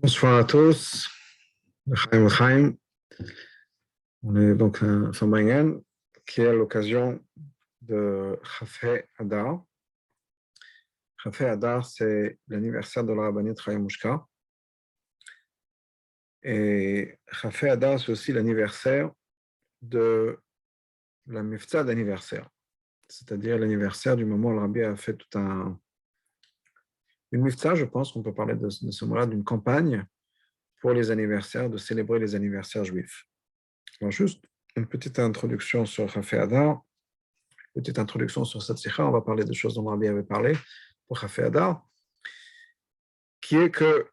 Bonsoir à tous. Chaim Chaim. On est donc un Famayen qui est à l'occasion de Chafé Adar. Chafé Adar, c'est l'anniversaire de la Rabbanit Chaim Mushka. Et Chafé Adar, c'est aussi l'anniversaire de la Mifta d'anniversaire. C'est-à-dire l'anniversaire du moment où le Rabbi a fait une Mifta, je pense qu'on peut parler de ce moment-là, d'une campagne pour les anniversaires, de célébrer les anniversaires juifs. Alors juste une petite introduction sur Chafé Adar, petite introduction sur cette sikha. On va parler des choses dont Rabbi avait parlé pour Chafé Adar, qui est que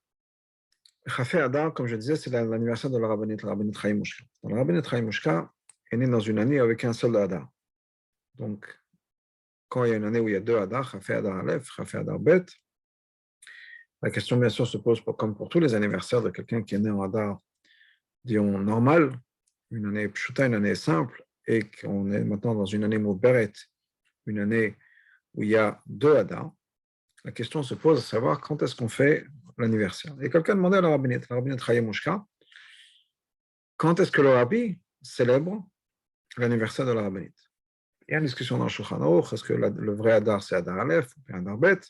Chafé Adar, comme je disais, c'est l'anniversaire de la Rabbanit Chaim Mushka. La Rabbanit Chaim Mushka est née dans une année avec un seul Adar. Donc, quand il y a une année où il y a deux Adar, Chafé Adar Aleph, Chafé Adar Bet, la question bien sûr se pose comme pour tous les anniversaires de quelqu'un qui est né en Adar, disons normal, une année pshuta, une année simple, et qu'on est maintenant dans une année Mouberet, une année où il y a deux Adar. La question se pose de savoir quand est-ce qu'on fait l'anniversaire. Et quelqu'un demandait à la rabbinite Chaim Mushka, quand est-ce que le rabbi célèbre l'anniversaire de la rabbinite. Il y a une discussion dans le Shulchan Aruch, est-ce que le vrai Adar c'est Adar Aleph ou Adar Bet?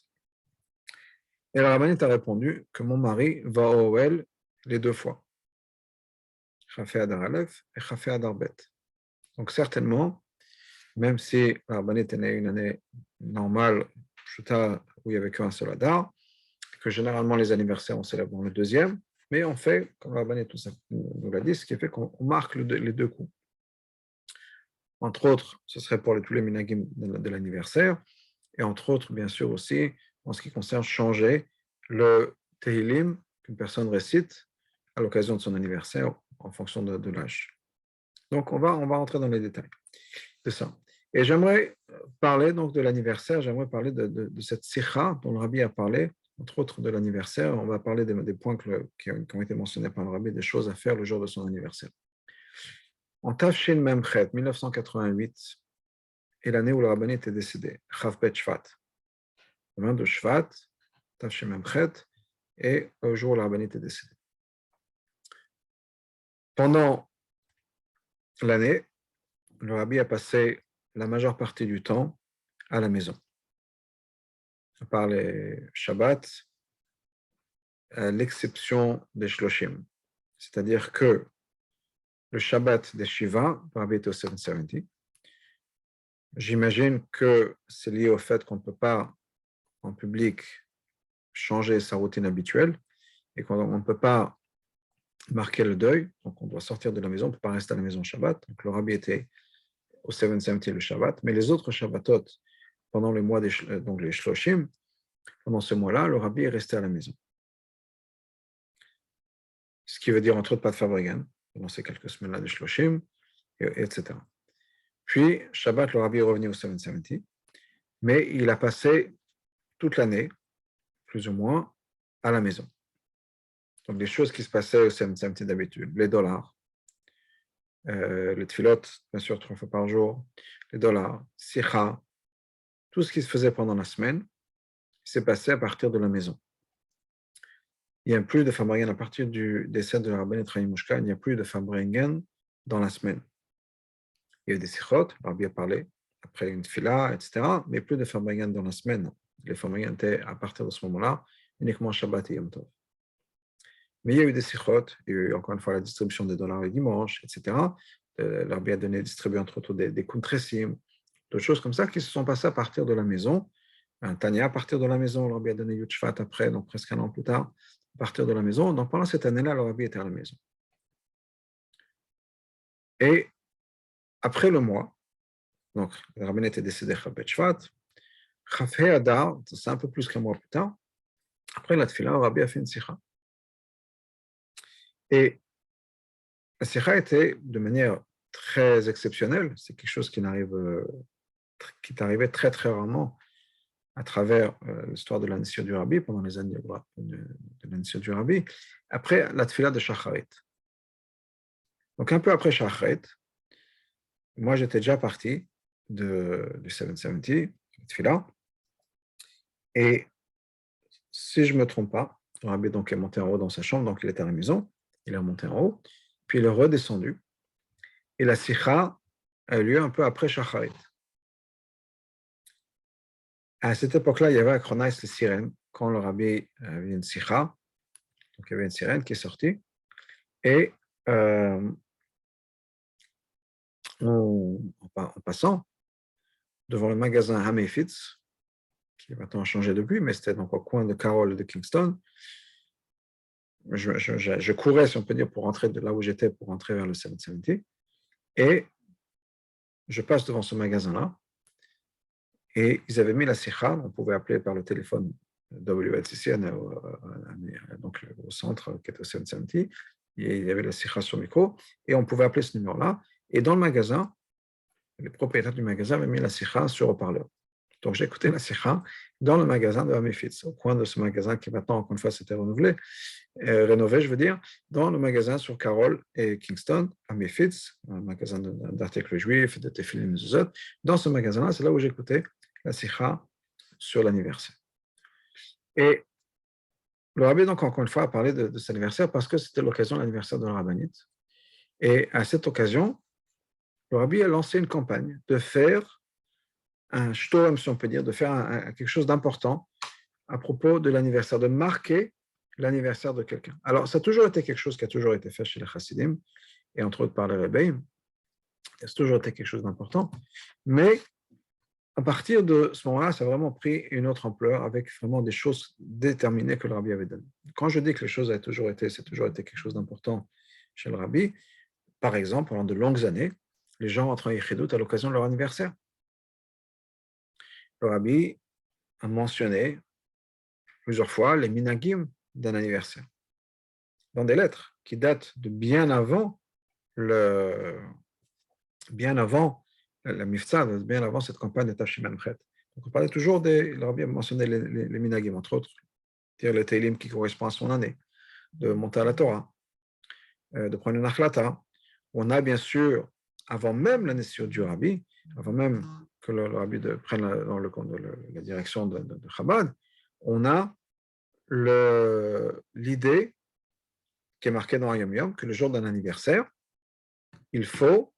Et la rabbinite a répondu que mon mari va au Oel les deux fois. Chafé Adar Aleph et Chafé Adar Bet. Donc certainement, même si la rabbinite est née une année normale, où il n'y avait qu'un seul Adar, que généralement les anniversaires on célèbre dans le deuxième, mais on fait, comme la Rabbanit nous l'a dit, ce qui fait qu'on marque les deux coups. Entre autres, ce serait pour tous les minagim de l'anniversaire, et entre autres, bien sûr aussi, en ce qui concerne changer le Tehillim qu'une personne récite à l'occasion de son anniversaire en fonction de l'âge. Donc on va rentrer dans les détails de ça. Et j'aimerais parler donc de l'anniversaire, j'aimerais parler de cette sikha dont le Rabbi a parlé, entre autres de l'anniversaire. On va parler des points qui ont été mentionnés par le Rabbi, des choses à faire le jour de son anniversaire. En Tafshin Memchet, 1988, est l'année où le Rabbi était décédé, Chavbet Shvat. Le 22 Shvat, Tafshin Memchet, et le jour où le Rabbi était décédé. Pendant l'année, le Rabbi a passé la majeure partie du temps à la maison. À part les Shabbats, à l'exception des Shloshim. C'est-à-dire que le Shabbat des Shiva, le Rabbi était au 770. J'imagine que c'est lié au fait qu'on ne peut pas, en public, changer sa routine habituelle et qu'on ne peut pas marquer le deuil, donc on doit sortir de la maison, on ne peut pas rester à la maison Shabbat. Donc le Rabbi était au 770 le Shabbat, mais les autres Shabbatot, pendant le mois donc les Shloshim, pendant ce mois-là, le Rabbi est resté à la maison. Ce qui veut dire entre autres pas de Fabrigan, pendant ces quelques semaines-là de Shloshim, etc. Puis, Shabbat, le Rabbi est revenu au 770, mais il a passé toute l'année, plus ou moins, à la maison. Donc, des choses qui se passaient au 770 d'habitude, les dollars, les tfilot, bien sûr, 3 fois par jour, les dollars, sikha, tout ce qui se faisait pendant la semaine, s'est passé à partir de la maison. Il n'y a plus de Fabringen à partir du décès de la Rabbanit Chaim Mushka, il n'y a plus de Fabringen dans la semaine. Il y a eu des sikhot, le Rabbi a parlé, après une fila, etc., mais plus de Fabringen dans la semaine. Les Fabringen étaient, à partir de ce moment-là, uniquement Shabbat et Yom Tov. Mais il y a eu des sikhot, il y a eu encore une fois la distribution des dollars le dimanche, etc. Le Rabbi a distribué entre autres des kuntresim, d'autres choses comme ça qui se sont passées à partir de la maison. Un Tanya à partir de la maison, le Rabbi a donné Yud Shvat après, donc presque un an plus tard, à partir de la maison. Donc pendant cette année-là, le Rabbi était à la maison. Et après le mois, donc le Rabbi était décédé Chabet Shvat, Chafé Adar, c'est un peu plus qu'un mois plus tard, après la Tfila, le Rabbi a fait une sikha. Et la sikha était de manière très exceptionnelle, c'est quelque chose qui est arrivé très très rarement à travers l'histoire de l'Anisio du Rabbi, pendant les années de l'Anisio du Rabbi, après la Tfila de Shacharit. Donc un peu après Shacharit, moi j'étais déjà parti du 770, Tfila, et si je ne me trompe pas, Le rabbi donc est monté en haut dans sa chambre, donc il était à la maison, il est remonté en haut, puis il est redescendu. Et la sikha a eu lieu un peu après Shacharit. À cette époque-là, il y avait à Kronais les sirènes. Quand le rabbi avait une sikha, donc il y avait une sirène qui est sortie, et en passant devant le magasin Hamefitz, qui maintenant a changé depuis, mais c'était donc au coin de Carroll et de Kingston, je courais, si on peut dire, pour rentrer de là où j'étais, pour rentrer vers le 770, et je passe devant ce magasin-là, et ils avaient mis la sikha, on pouvait appeler par le téléphone WLCC, donc au centre qui était au 770, et il y avait la sikha sur le micro, et on pouvait appeler ce numéro-là, et dans le magasin, les propriétaires du magasin avaient mis la sikha sur haut-parleur. Donc j'ai écouté la sikha dans le magasin de Hamefitz, au coin de ce magasin qui maintenant, encore une fois, s'était rénové, je veux dire, dans le magasin sur Carroll et Kingston, Hamefitz, un magasin d'articles juifs, de tefilin zuzot. Dans ce magasin-là, c'est là où j'écoutais la sikha sur l'anniversaire. Et le rabbi, donc, encore une fois, a parlé de cet anniversaire parce que c'était l'occasion de l'anniversaire de la rabbinite. Et à cette occasion, le rabbi a lancé une campagne de faire un shtorim, si on peut dire, de faire quelque chose d'important à propos de l'anniversaire, de marquer l'anniversaire de quelqu'un. Alors, ça a toujours été quelque chose qui a toujours été fait chez les chassidim, et entre autres par les rebbeim. Ça a toujours été quelque chose d'important. Mais à partir de ce moment-là, ça a vraiment pris une autre ampleur avec vraiment des choses déterminées que le rabbi avait données. Quand je dis que les choses c'est toujours été quelque chose d'important chez le rabbi, par exemple, pendant de longues années, les gens entrent en Yichidut à l'occasion de leur anniversaire. Le rabbi a mentionné plusieurs fois les minagim d'un anniversaire, dans des lettres qui datent de bien avant la Mifta, bien avant cette campagne de Tafshim Chet. Donc on parlait toujours le rabbi a mentionné les minagim, entre autres, dire le Teilim qui correspond à son année, de monter à la Torah, de prendre une achlata. On a bien sûr, avant même la naissance du rabbi, avant même que le rabbi prenne la direction de Chabad, on a l'idée qui est marquée dans Yom Yom, que le jour d'un anniversaire, il faut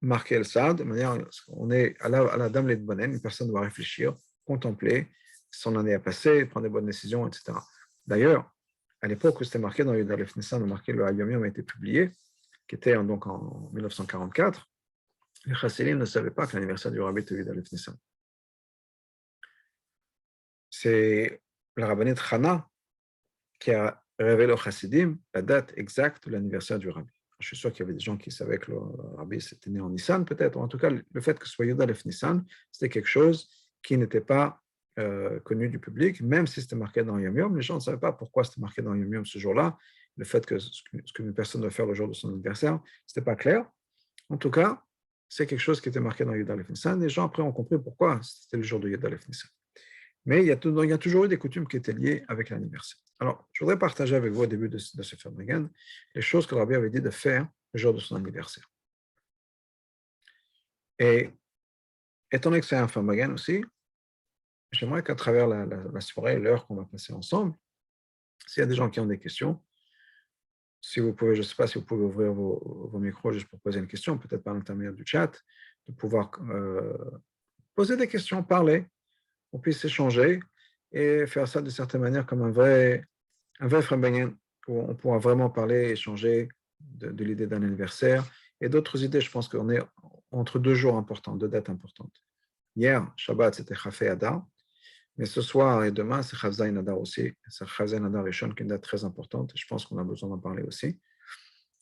marquer le Saad de manière, on est à la Dame Ledbonen, une personne doit réfléchir, contempler son année à passer, prendre des bonnes décisions, etc. D'ailleurs, à l'époque où c'était marqué dans Yud Aleph Nissan, le Yom Yom a été publié, qui était donc en 1944, les Chassidim ne savaient pas que l'anniversaire du Rabbi était Yud Aleph Nissan. C'est la rabbinite Chana qui a révélé aux Chassidim la date exacte de l'anniversaire du Rabbi. Je suis sûr qu'il y avait des gens qui savaient que le Rabbi était né en Nissan, peut-être. En tout cas, le fait que ce soit Yud Aleph Nissan, c'était quelque chose qui n'était pas connu du public, même si c'était marqué dans Yom Yom. Les gens ne savaient pas pourquoi c'était marqué dans Yom Yom ce jour-là. Le fait que ce qu'une personne doit faire le jour de son anniversaire, ce n'était pas clair. En tout cas, c'est quelque chose qui était marqué dans Yud Aleph Nissan. Les gens après ont compris pourquoi c'était le jour de Yud Aleph Nissan. Mais il y a toujours eu des coutumes qui étaient liées avec l'anniversaire. Alors, je voudrais partager avec vous au début de ce Famagan les choses que le Rabbi avait dit de faire le jour de son anniversaire. Et étant donné que c'est un Famagan aussi, j'aimerais qu'à travers la soirée, l'heure qu'on va passer ensemble, s'il y a des gens qui ont des questions, si vous pouvez, je ne sais pas si vous pouvez ouvrir vos micros juste pour poser une question, peut-être par l'intermédiaire du chat, de pouvoir poser des questions, parler, on puisse échanger et faire ça de certaine manière comme un vrai Famagan où on pourra vraiment parler, échanger de l'idée d'un anniversaire et d'autres idées. Je pense qu'on est entre deux jours importants, deux dates importantes. Hier, Shabbat, c'était Chafei Adar. Mais ce soir et demain, c'est Chafzaïn Adar aussi. C'est Chafzaïn Adar Rishon, qui est une date très importante. Et je pense qu'on a besoin d'en parler aussi,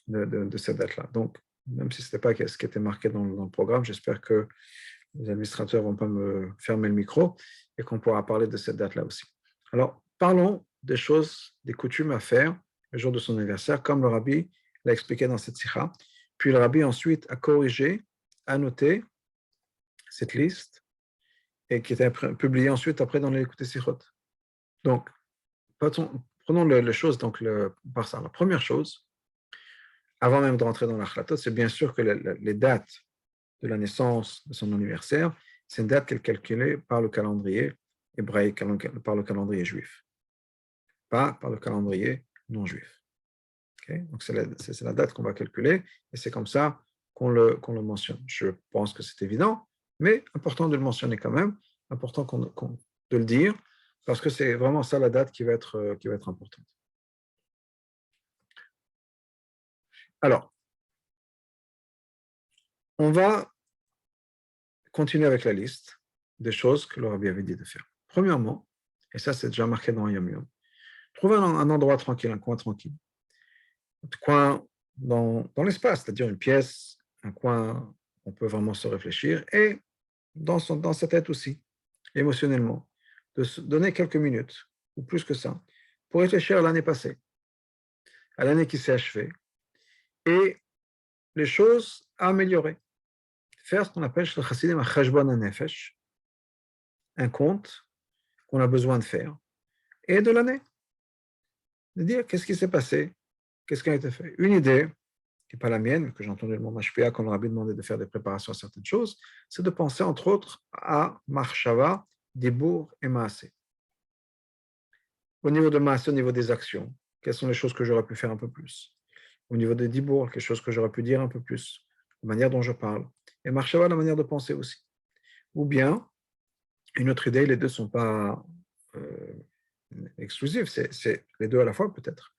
de cette date-là. Donc, même si ce n'était pas ce qui était marqué dans le programme, j'espère que les administrateurs ne vont pas me fermer le micro et qu'on pourra parler de cette date-là aussi. Alors, parlons des choses, des coutumes à faire le jour de son anniversaire, comme le rabbi l'a expliqué dans cette sikha. Puis le rabbi ensuite a corrigé, a noté cette liste et qui était publié ensuite après dans l'écoute Sichot. Donc, prenons les choses donc par ça. La première chose, avant même de rentrer dans l'Achlatot, c'est bien sûr que les dates de la naissance de son anniversaire, c'est une date qui est calculée par le calendrier hébraïque, par le calendrier juif. pas par le calendrier non juif. Okay? Donc, c'est la date qu'on va calculer, et c'est comme ça qu'on le mentionne. Je pense que c'est évident, mais important de le mentionner quand même, important de le dire, parce que c'est vraiment ça la date qui va être importante. Alors, on va continuer avec la liste des choses que le Rabbi avait dit de faire. Premièrement, et ça c'est déjà marqué dans Yom Yom, trouver un endroit tranquille, un coin tranquille. Un coin dans l'espace, c'est-à-dire une pièce, un coin où on peut vraiment se réfléchir, et dans sa tête aussi, émotionnellement, de se donner quelques minutes, ou plus que ça, pour réfléchir à l'année passée, à l'année qui s'est achevée, et les choses à améliorer. Faire ce qu'on appelle chez le chassidim un cheshbon hanefesh, un compte qu'on a besoin de faire, et de l'année. De dire qu'est-ce qui s'est passé, qu'est-ce qui a été fait. Une idée, qui n'est pas la mienne, mais que j'ai entendu le mot HPA quand on m'a demandé de faire des préparations à certaines choses, c'est de penser entre autres à Marshava, Dibour et Maasé. Au niveau de Maasé, au niveau des actions, quelles sont les choses que j'aurais pu faire un peu plus. Au niveau de Dibour, quelque chose que j'aurais pu dire un peu plus, la manière dont je parle. Et Marshava, la manière de penser aussi. Ou bien, une autre idée, les deux ne sont pas exclusifs, c'est les deux à la fois peut-être.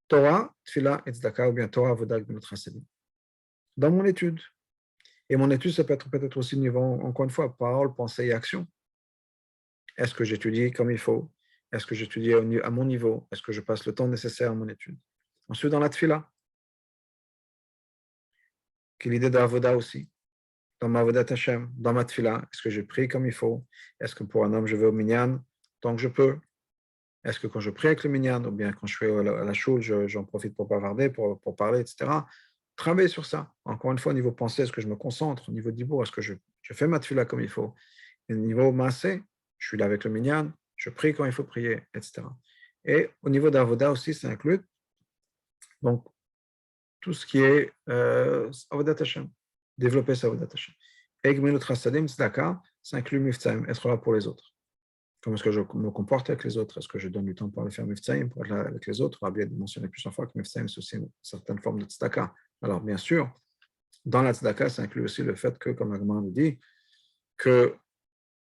Torah, Tfila et Tzedaka, ou bien Torah, Avodah, Gemilut Chasadim. Dans mon étude. Et mon étude, ça peut être peut-être aussi niveau, encore une fois, parole, pensée et action. Est-ce que j'étudie comme il faut? Est-ce que j'étudie à mon niveau? Est-ce que je passe le temps nécessaire à mon étude? Ensuite, dans la Tfila, qui est l'idée d'Avodah aussi. Dans ma Avodat Hashem, dans ma Tfila, est-ce que je prie comme il faut? Est-ce que pour un homme, je vais au minyan tant que je peux? Est-ce que quand je prie avec le minyan, ou bien quand je suis à la choule, j'en profite pour bavarder, pour parler, etc. Travailler sur ça. Encore une fois, au niveau pensée, est-ce que je me concentre? Au niveau d'Ibour, est-ce que je fais ma tefila comme il faut? Et au niveau massé, je suis là avec le minyan, je prie quand il faut prier, etc. Et au niveau d'Avoda aussi, ça inclut donc, tout ce qui est Avodat Hashem, développer sa Avodat Hashem. Et Gmilut Chasadim, Tzedaka, ça inclut Miftzayim, être là pour les autres. Comment est-ce que je me comporte avec les autres? Est-ce que je donne du temps pour aller faire Miftzayim, pour être là avec les autres? On a bien mentionné plusieurs fois que Miftzayim, c'est aussi une certaine forme de Tzedaka. Alors, bien sûr, dans la Tzedaka, ça inclut aussi le fait que, comme l'Agman nous dit, que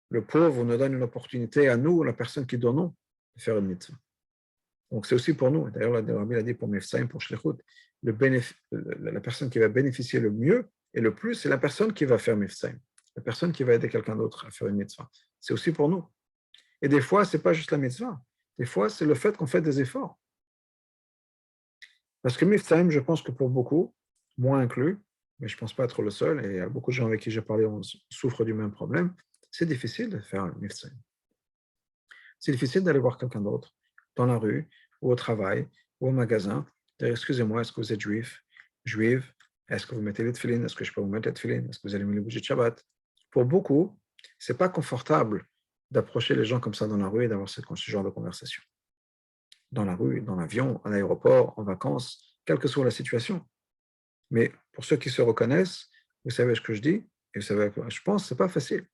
le pauvre nous donne une opportunité à nous, la personne qui donnons, de faire une mitzvah. Donc, c'est aussi pour nous. D'ailleurs, le Rabbi a dit pour Miftzayim, pour Shlichut, la personne qui va bénéficier le mieux et le plus, c'est la personne qui va faire Miftzayim, la personne qui va aider quelqu'un d'autre à faire une mitzvah. C'est aussi pour nous. Et des fois, ce n'est pas juste la mitzvah. Des fois, c'est le fait qu'on fait des efforts. Parce que Miftzayim, je pense que pour beaucoup, moi inclus, mais je ne pense pas être le seul, et il y a beaucoup de gens avec qui j'ai parlé souffrent du même problème, c'est difficile de faire un Miftzayim. C'est difficile d'aller voir quelqu'un d'autre dans la rue, ou au travail, ou au magasin, dire excusez-moi, est-ce que vous êtes juif, juive, est-ce que vous mettez les tefillin, est-ce que je peux vous mettre les tefillin, est-ce que vous allez mettre les bougies de Shabbat. Pour beaucoup, ce n'est pas confortable d'approcher les gens comme ça dans la rue et d'avoir ce genre de conversation. Dans la rue, dans l'avion, à l'aéroport, en vacances, quelle que soit la situation. Mais pour ceux qui se reconnaissent, vous savez ce que je dis, et vous savez à quoi je pense, ce n'est pas facile.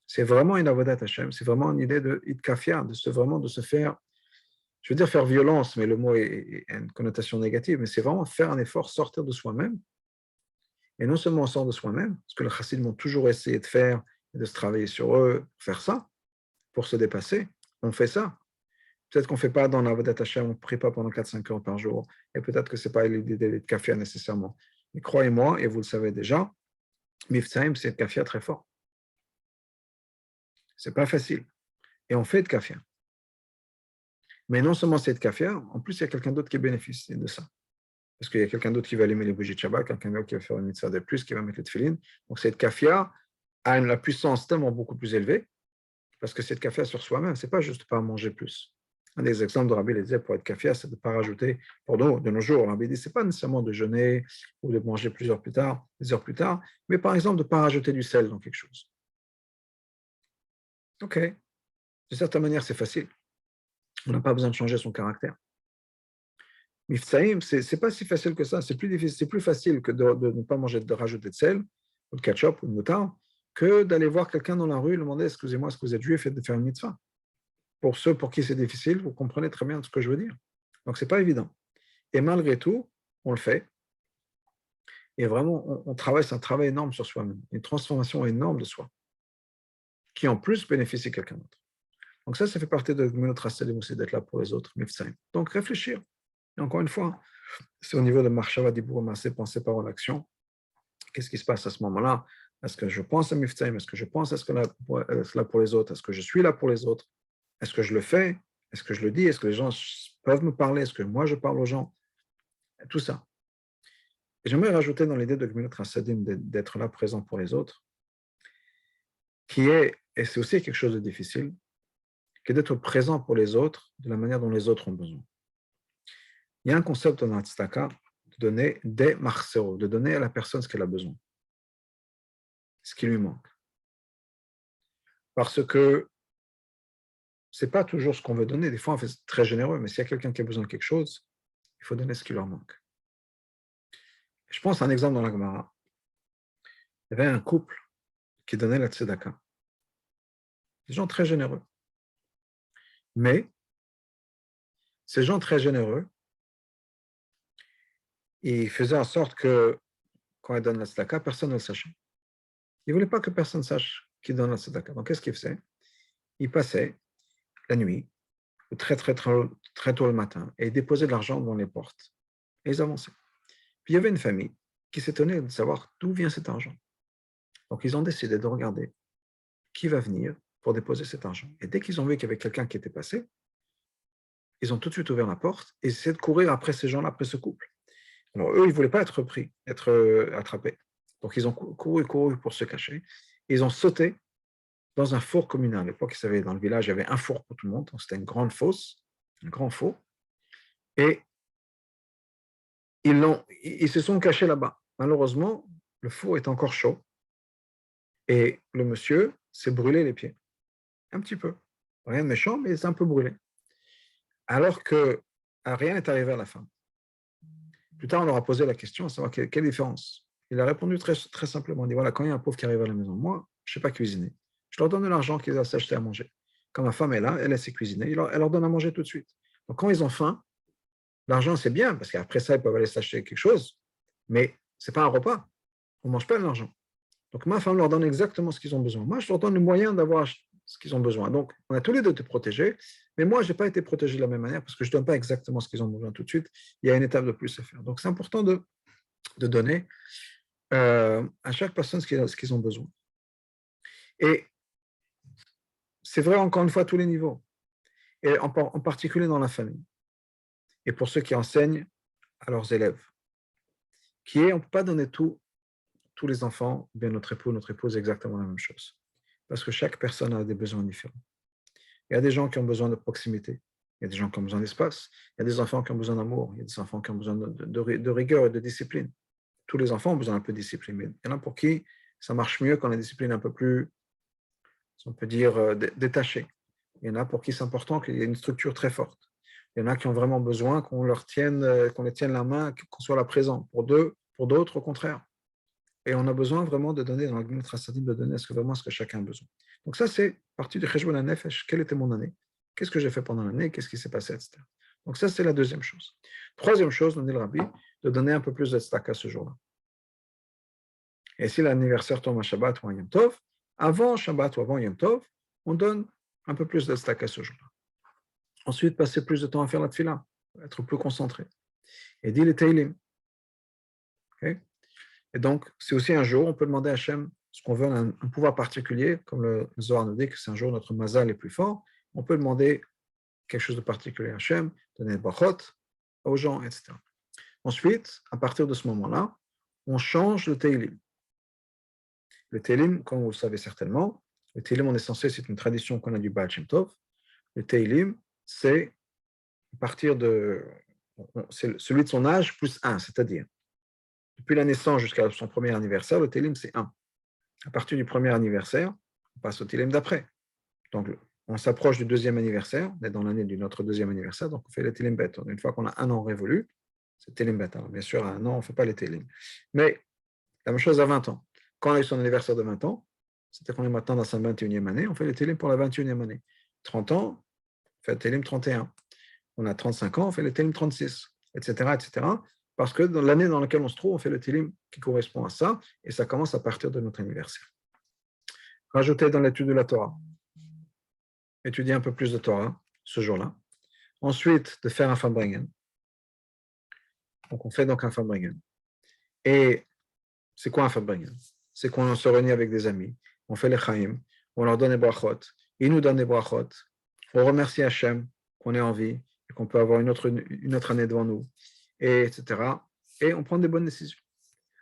C'est vraiment une avodat Hashem, c'est vraiment une idée de itkafia, vraiment de se faire, je veux dire faire violence, mais le mot a une connotation négative, mais c'est vraiment faire un effort, sortir de soi-même, et non seulement on sort de soi-même, ce que les chassidim ont toujours essayé de faire, et de se travailler sur eux, faire ça, pour se dépasser, on fait ça. Peut-être qu'on ne fait pas dans l'avodat Hashem, on ne prie pas pendant 4-5 heures par jour, et peut-être que ce n'est pas l'idée d'itkafia nécessairement. Mais croyez-moi, et vous le savez déjà, Miftzayim, c'est itkafia très fort. Ce n'est pas facile. Et on fait de kafia. Mais non seulement c'est de kafia, en plus il y a quelqu'un d'autre qui bénéficie de ça. Parce qu'il y a quelqu'un d'autre qui va allumer les bougies de Shabbat, quelqu'un d'autre qui va faire une mitzvah de plus, qui va mettre les tefillin. Donc cette kafia a la puissance tellement beaucoup plus élevée, parce que c'est de kafia sur soi-même, ce n'est pas juste pas manger plus. Un des exemples de Rabbi les disait pour être kafia, c'est de ne pas rajouter, pour nous, de nos jours, Rabbi dit, ce n'est pas nécessairement de jeûner ou de manger des heures plus tard, mais par exemple de ne pas rajouter du sel dans quelque chose. Ok, de certaine manière, c'est facile. On n'a pas besoin de changer son caractère. Miftzayim, ce n'est pas si facile que ça. C'est plus facile que de ne pas manger, de rajouter de sel, ou de ketchup, ou de moutarde, que d'aller voir quelqu'un dans la rue et lui demander excusez-moi, est-ce que vous êtes juif et de faire une mitzvah. pour ceux pour qui c'est difficile, vous comprenez très bien ce que je veux dire. Donc, ce n'est pas évident. Et malgré tout, on le fait. Et vraiment, on travaille, c'est un travail énorme sur soi-même, une transformation énorme de soi, qui en plus bénéficie quelqu'un d'autre. Donc ça fait partie de notre Hassadim aussi, d'être là pour les autres, Mifsaïm. Donc réfléchir. Et encore une fois, c'est au niveau de Marshava Dibur, Massé, pensée, parole, action. Qu'est-ce qui se passe à ce moment-là? Est-ce que je pense à Mifsaïm? Est-ce que je pense à ce que là pour les autres? Est-ce que je suis là pour les autres? Est-ce que je le fais? Est-ce que je le dis? Est-ce que les gens peuvent me parler? Est-ce que moi je parle aux gens? Tout ça. Et j'aimerais rajouter dans l'idée de Gminot Hassadim d'être là présent pour les autres, qui est, et c'est aussi quelque chose de difficile, qui est d'être présent pour les autres de la manière dont les autres ont besoin. Il y a un concept dans la tzedaka de donner des marcero, de donner à la personne ce qu'elle a besoin, ce qui lui manque. Parce que ce n'est pas toujours ce qu'on veut donner. Des fois, on fait très généreux, mais s'il y a quelqu'un qui a besoin de quelque chose, il faut donner ce qui leur manque. Je pense à un exemple dans la Gemara. Il y avait un couple qui donnait la tzedaka. Des gens très généreux. Mais ces gens très généreux, ils faisaient en sorte que quand ils donnent la tzedaka, personne ne le sachait. Ils ne voulaient pas que personne sache qu'ils donnent la tzedaka. Donc, qu'est-ce qu'ils faisaient? Ils passaient la nuit, ou très tôt le matin, et ils déposaient de l'argent devant les portes. Et ils avançaient. Puis il y avait une famille qui s'étonnait de savoir d'où vient cet argent. Donc, ils ont décidé de regarder qui va venir pour déposer cet argent. Et dès qu'ils ont vu qu'il y avait quelqu'un qui était passé, ils ont tout de suite ouvert la porte et essayaient de courir après ces gens-là, après ce couple. Alors, eux, ils ne voulaient pas être pris, être attrapés. Donc, ils ont couru pour se cacher. Et ils ont sauté dans un four communal. À l'époque, ils savaient, dans le village, il y avait un four pour tout le monde. Donc, c'était une grande fosse, un grand four. Et ils se sont cachés là-bas. Malheureusement, le four est encore chaud. Et le monsieur s'est brûlé les pieds. Un petit peu. Rien de méchant, mais il s'est un peu brûlé. Alors que rien n'est arrivé à la fin. Plus tard, on leur a posé la question à savoir quelle différence. Il a répondu très, très simplement. Il dit, voilà, quand il y a un pauvre qui arrive à la maison, moi, je ne sais pas cuisiner. Je leur donne de l'argent qu'ils doivent s'acheter à manger. Quand ma femme est là, elle sait cuisiner, elle leur donne à manger tout de suite. Donc, quand ils ont faim, l'argent, c'est bien, parce qu'après ça, ils peuvent aller s'acheter quelque chose, mais ce n'est pas un repas. On ne mange pas de l'argent. Donc, ma femme leur donne exactement ce qu'ils ont besoin. Moi, je leur donne le moyen d'avoir ce qu'ils ont besoin. Donc, on a tous les deux été protégés, mais moi, je n'ai pas été protégé de la même manière parce que je ne donne pas exactement ce qu'ils ont besoin tout de suite. Il y a une étape de plus à faire. Donc, c'est important de donner à chaque personne ce qu'ils ont besoin. Et c'est vrai, encore une fois, à tous les niveaux, et en particulier dans la famille, et pour ceux qui enseignent à leurs élèves, qui est, on ne peut pas donner tous les enfants, bien notre époux, notre épouse, exactement la même chose, parce que chaque personne a des besoins différents. Il y a des gens qui ont besoin de proximité, il y a des gens qui ont besoin d'espace, il y a des enfants qui ont besoin d'amour, il y a des enfants qui ont besoin de rigueur et de discipline. Tous les enfants ont besoin d'un peu de discipline, mais il y en a pour qui ça marche mieux quand la discipline est un peu plus, si on peut dire, détachée. Il y en a pour qui c'est important qu'il y ait une structure très forte. Il y en a qui ont vraiment besoin qu'on les tienne la main, qu'on soit là présent. Pour d'autres, au contraire. Et on a besoin vraiment de donner, dans le Gmut Chassadim, de donner vraiment ce que chacun a besoin. Donc ça, c'est partie du Cheshbon HaNefesh. Quelle était mon année? Qu'est-ce que j'ai fait pendant l'année? Qu'est-ce qui s'est passé, etc. Donc ça, c'est la deuxième chose. Troisième chose, nous dit le Rabbi, de donner un peu plus de tzedaka ce jour-là. Et si l'anniversaire tombe à Shabbat ou à Yom Tov, avant Shabbat ou avant Yom Tov, on donne un peu plus de tzedaka ce jour-là. Ensuite, passer plus de temps à faire la tefila, être plus concentré. Et dit les Teilim. Okay? Et donc, c'est aussi un jour, on peut demander à Hachem ce qu'on veut, un pouvoir particulier, comme le Zohar nous dit que c'est un jour où notre mazal est plus fort, on peut demander quelque chose de particulier à Hachem, donner des brachot aux gens, etc. Ensuite, à partir de ce moment-là, on change le Teilim. Le Teilim, comme vous le savez certainement, le Teilim, on est censé, c'est une tradition qu'on a du Baal Shem Tov. Le Teilim, c'est c'est celui de son âge plus 1, c'est-à-dire depuis la naissance jusqu'à son premier anniversaire, le Teilim, c'est 1. À partir du premier anniversaire, on passe au Teilim d'après. Donc, on s'approche du deuxième anniversaire, on est dans l'année de notre deuxième anniversaire, donc on fait le Teilim Bet. Une fois qu'on a un an révolu, c'est Teilim Bet. Alors, bien sûr, à un an, on ne fait pas les Teilim. Mais la même chose à 20 ans. Quand on a eu son anniversaire de 20 ans, c'est-à-dire qu'on est maintenant dans sa 21e année, on fait les Teilim pour la 21e année. 30 ans, on fait le Télim 31. On a 35 ans, on fait le Télim 36, etc., etc. Parce que dans l'année dans laquelle on se trouve, on fait le Télim qui correspond à ça, et ça commence à partir de notre anniversaire. Rajouter dans l'étude de la Torah. Étudier un peu plus de Torah ce jour-là. Ensuite, de faire un Farbrengen. Donc, on fait donc un Farbrengen. Et c'est quoi un Farbrengen? C'est qu'on se réunit avec des amis, on fait les Chaim, on leur donne des brachot, ils nous donnent des brachot, on remercie Hachem qu'on est en vie et qu'on peut avoir une autre année devant nous, et etc. Et on prend des bonnes décisions.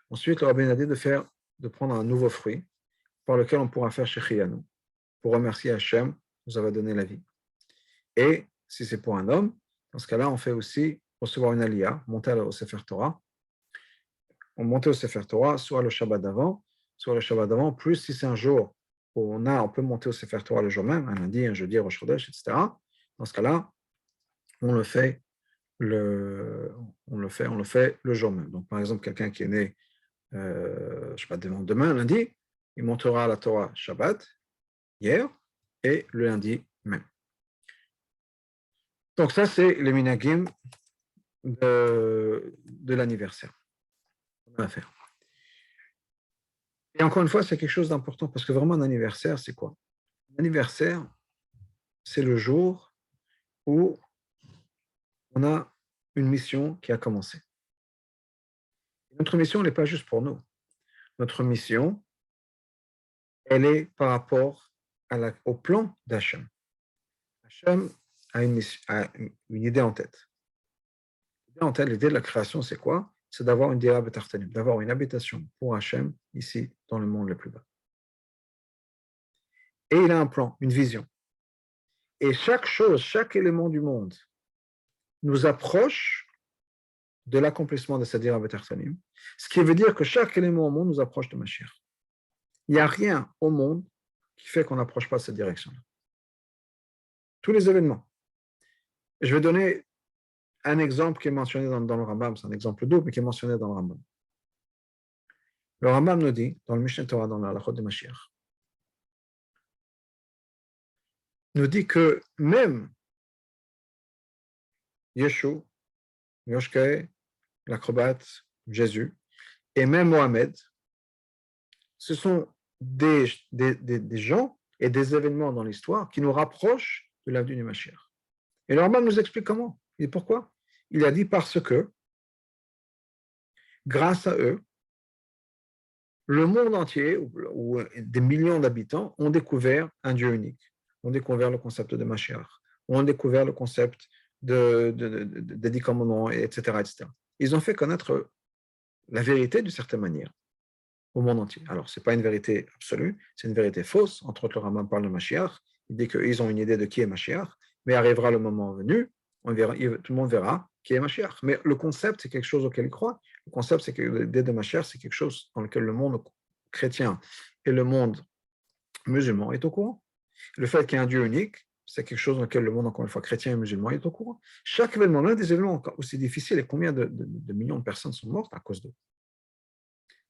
Ensuite, le rabbin a dit de prendre un nouveau fruit par lequel on pourra faire Shechianu pour remercier Hachem qui nous avait donné la vie. Et si c'est pour un homme, dans ce cas-là, on fait aussi recevoir une aliyah, monter au Sefer Torah. On monte au Sefer Torah, soit le Shabbat d'avant, plus si c'est un jour où on peut monter au Sefer Torah le jour même, un lundi, un jeudi, Rosh Chodesh, etc. Dans ce cas-là, on le fait le jour même. Donc, par exemple, quelqu'un qui est né, je sais pas, demain, lundi, il montera à la Torah Shabbat, hier, et le lundi même. Donc, ça, c'est les minagim de l'anniversaire. On va faire. Et encore une fois, c'est quelque chose d'important parce que vraiment, un anniversaire, c'est quoi? L'anniversaire, c'est le jour où on a une mission qui a commencé. Notre mission, elle n'est pas juste pour nous. Notre mission, elle est par rapport au plan d'Hachem. Hachem a une idée en tête. L'idée de la création, c'est quoi? C'est d'avoir une dira betartanim, d'avoir une habitation pour Hachem ici, dans le monde le plus bas. Et il a un plan, une vision. Et chaque chose, chaque élément du monde nous approche de l'accomplissement de cette dira betartanim, ce qui veut dire que chaque élément au monde nous approche de Mashiach. Il n'y a rien au monde qui fait qu'on n'approche pas de cette direction-là. Tous les événements. Je vais donner un exemple qui est mentionné dans le Rambam, c'est un exemple double, mais qui est mentionné dans le Rambam. Le Rambam nous dit, dans le Mishneh Torah, dans la Halachot de Mashiach, nous dit que même Yeshua, Yoshke, l'acrobate, Jésus, et même Mohamed, ce sont des gens et des événements dans l'histoire qui nous rapprochent de la venue du Mashiach. Et le Rambam nous explique comment et pourquoi. Il a dit parce que, grâce à eux, le monde entier, ou des millions d'habitants, ont découvert un Dieu unique, ont découvert le concept de Mashiach, ont découvert le concept des 10 commandements, etc., etc. Ils ont fait connaître la vérité d'une certaine manière au monde entier. Alors, ce n'est pas une vérité absolue, c'est une vérité fausse. Entre autres, le Rambam parle de Mashiach. Il dit qu'ils ont une idée de qui est Mashiach, mais arrivera le moment venu, tout le monde verra qui est Mashiach. Mais le concept, c'est quelque chose auquel ils croient. Le concept, c'est que l'idée de Mashiach, c'est quelque chose dans lequel le monde chrétien et le monde musulman est au courant. Le fait qu'il y ait un Dieu unique, c'est quelque chose dans lequel le monde, encore une fois, chrétien et musulman est au courant. Chaque événement, l'un des événements aussi difficiles, et combien de millions de personnes sont mortes à cause d'eux.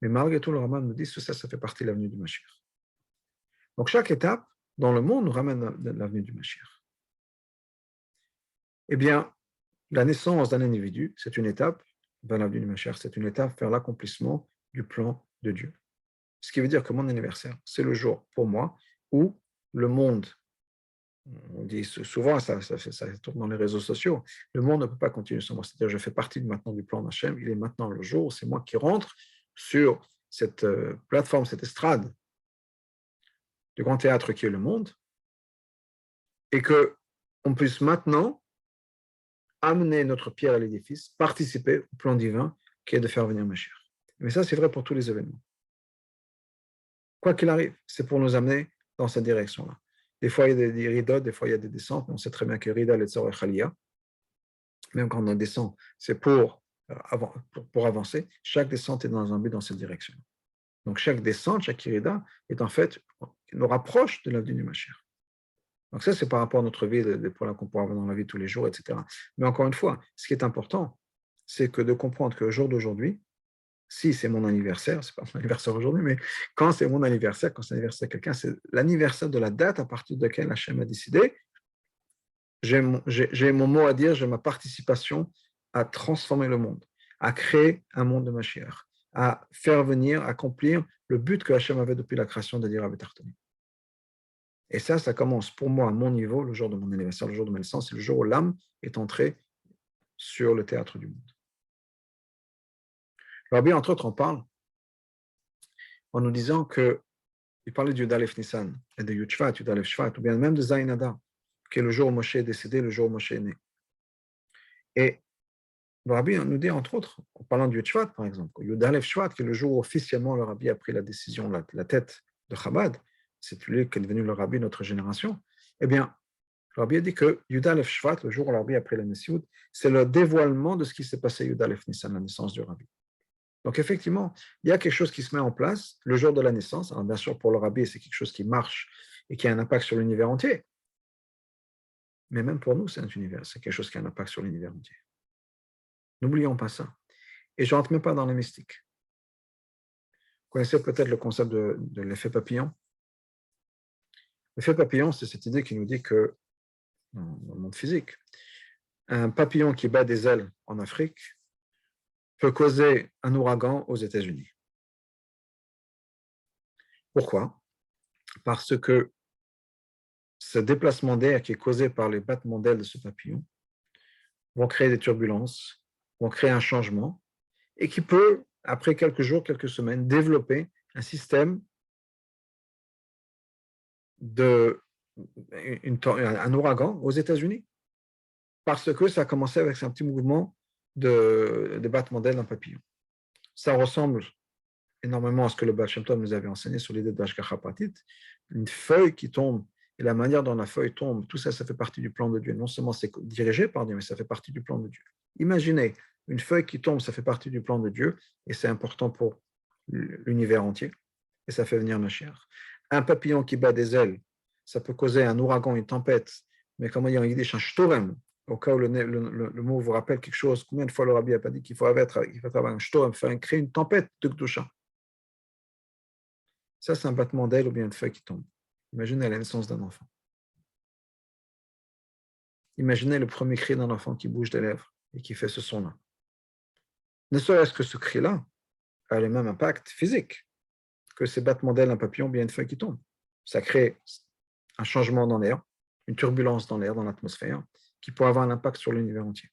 Mais malgré tout, le Rambam nous dit que ça fait partie de l'avenue du Mashiach. Donc, chaque étape dans le monde nous ramène à l'avenue du Mashiach. Eh bien, la naissance d'un individu, c'est une étape vers l'avenue du Mashiach, c'est une étape vers l'accomplissement du plan de Dieu. Ce qui veut dire que mon anniversaire, c'est le jour pour moi où le monde, on dit souvent, ça tourne dans les réseaux sociaux, le monde ne peut pas continuer sans moi. C'est-à-dire, je fais partie maintenant du plan d'Hachem, il est maintenant le jour où c'est moi qui rentre sur cette plateforme, cette estrade du grand théâtre qui est le monde, et qu'on puisse maintenant amener notre pierre à l'édifice, participer au plan divin qui est de faire venir Mashiach. Mais ça, c'est vrai pour tous les événements. Quoi qu'il arrive, c'est pour nous amener dans cette direction-là. Des fois, il y a des ridotes, des fois, il y a des descentes, mais on sait très bien que rida, letzor et chalia, même quand on descend, c'est pour avancer. Chaque descente est dans un but dans cette direction. Donc, chaque descente, chaque rida est en fait, nous rapproche de l'avenue du Mashiach. Donc ça, c'est par rapport à notre vie, qu'on pourra avoir dans la vie de tous les jours, etc. Mais encore une fois, ce qui est important, c'est que de comprendre qu'au jour d'aujourd'hui, si c'est mon anniversaire, c'est pas mon anniversaire aujourd'hui, mais quand c'est mon anniversaire, quand c'est l'anniversaire de quelqu'un, c'est l'anniversaire de la date à partir de laquelle Hachem a décidé, j'ai mon mot à dire, j'ai ma participation à transformer le monde, à créer un monde de Mashiach, à faire venir, accomplir le but que Hachem avait depuis la création de Dira Betartoni. Et ça commence pour moi à mon niveau, le jour de mon anniversaire, le jour de ma naissance, c'est le jour où l'âme est entrée sur le théâtre du monde. Le Rabbi, entre autres, en parle en nous disant que il parlait du Yud-Aleph Nissan et de Yud Shvat, Yud-Aleph Shvat, ou bien même de Zayin Adar, qui est le jour où Moshe est décédé, le jour où Moshe est né. Et le Rabbi nous dit, entre autres, en parlant du Yud Shvat, par exemple, Yud-Aleph Shvat, qui est le jour où officiellement le Rabbi a pris la décision, la tête de Chabad, c'est lui qui est devenu le Rabbi de notre génération, eh bien, le Rabbi a dit que Yud-Aleph Shvat, le jour où le Rabbi a pris la Messioud, c'est le dévoilement de ce qui s'est passé Yud-Aleph Nissan, la naissance du Rabbi. Donc, effectivement, il y a quelque chose qui se met en place le jour de la naissance. Alors, bien sûr, pour le Rabbi, c'est quelque chose qui marche et qui a un impact sur l'univers entier. Mais même pour nous, c'est un univers, c'est quelque chose qui a un impact sur l'univers entier. N'oublions pas ça. Et je ne rentre même pas dans les mystiques. Vous connaissez peut-être le concept de l'effet papillon. L'effet papillon, c'est cette idée qui nous dit que, dans le monde physique, un papillon qui bat des ailes en Afrique peut causer un ouragan aux États-Unis. Pourquoi? Parce que ce déplacement d'air qui est causé par les battements d'ailes de ce papillon vont créer des turbulences, vont créer un changement, et qui peut, après quelques jours, quelques semaines, développer un système un ouragan aux États-Unis. Parce que ça a commencé avec un petit mouvement de battement d'ailes d'un papillon. Ça ressemble énormément à ce que le Baal Shem Tov nous avait enseigné sur l'idée de l'Ashgacha Pratit. Une feuille qui tombe, et la manière dont la feuille tombe, tout ça, ça fait partie du plan de Dieu. Non seulement c'est dirigé par Dieu, mais ça fait partie du plan de Dieu. Imaginez, une feuille qui tombe, ça fait partie du plan de Dieu, et c'est important pour l'univers entier, et ça fait venir Mashiach. Un papillon qui bat des ailes, ça peut causer un ouragan, une tempête, mais comment dire en yiddish, un shtorem, au cas où le mot vous rappelle quelque chose, combien de fois le Rabbi a pas dit qu'il faut avoir un shtorem, créer une tempête de Kedusha. Ça, c'est un battement d'aile ou bien une feuille qui tombe. Imaginez la naissance d'un enfant. Imaginez le premier cri d'un enfant qui bouge des lèvres et qui fait ce son-là. Ne serait-ce que ce cri-là a le même impact physique que ces battements d'ailes d'un papillon ou bien une feuille qui tombe. Ça crée un changement dans l'air, une turbulence dans l'air, dans l'atmosphère, qui peut avoir un impact sur l'univers entier.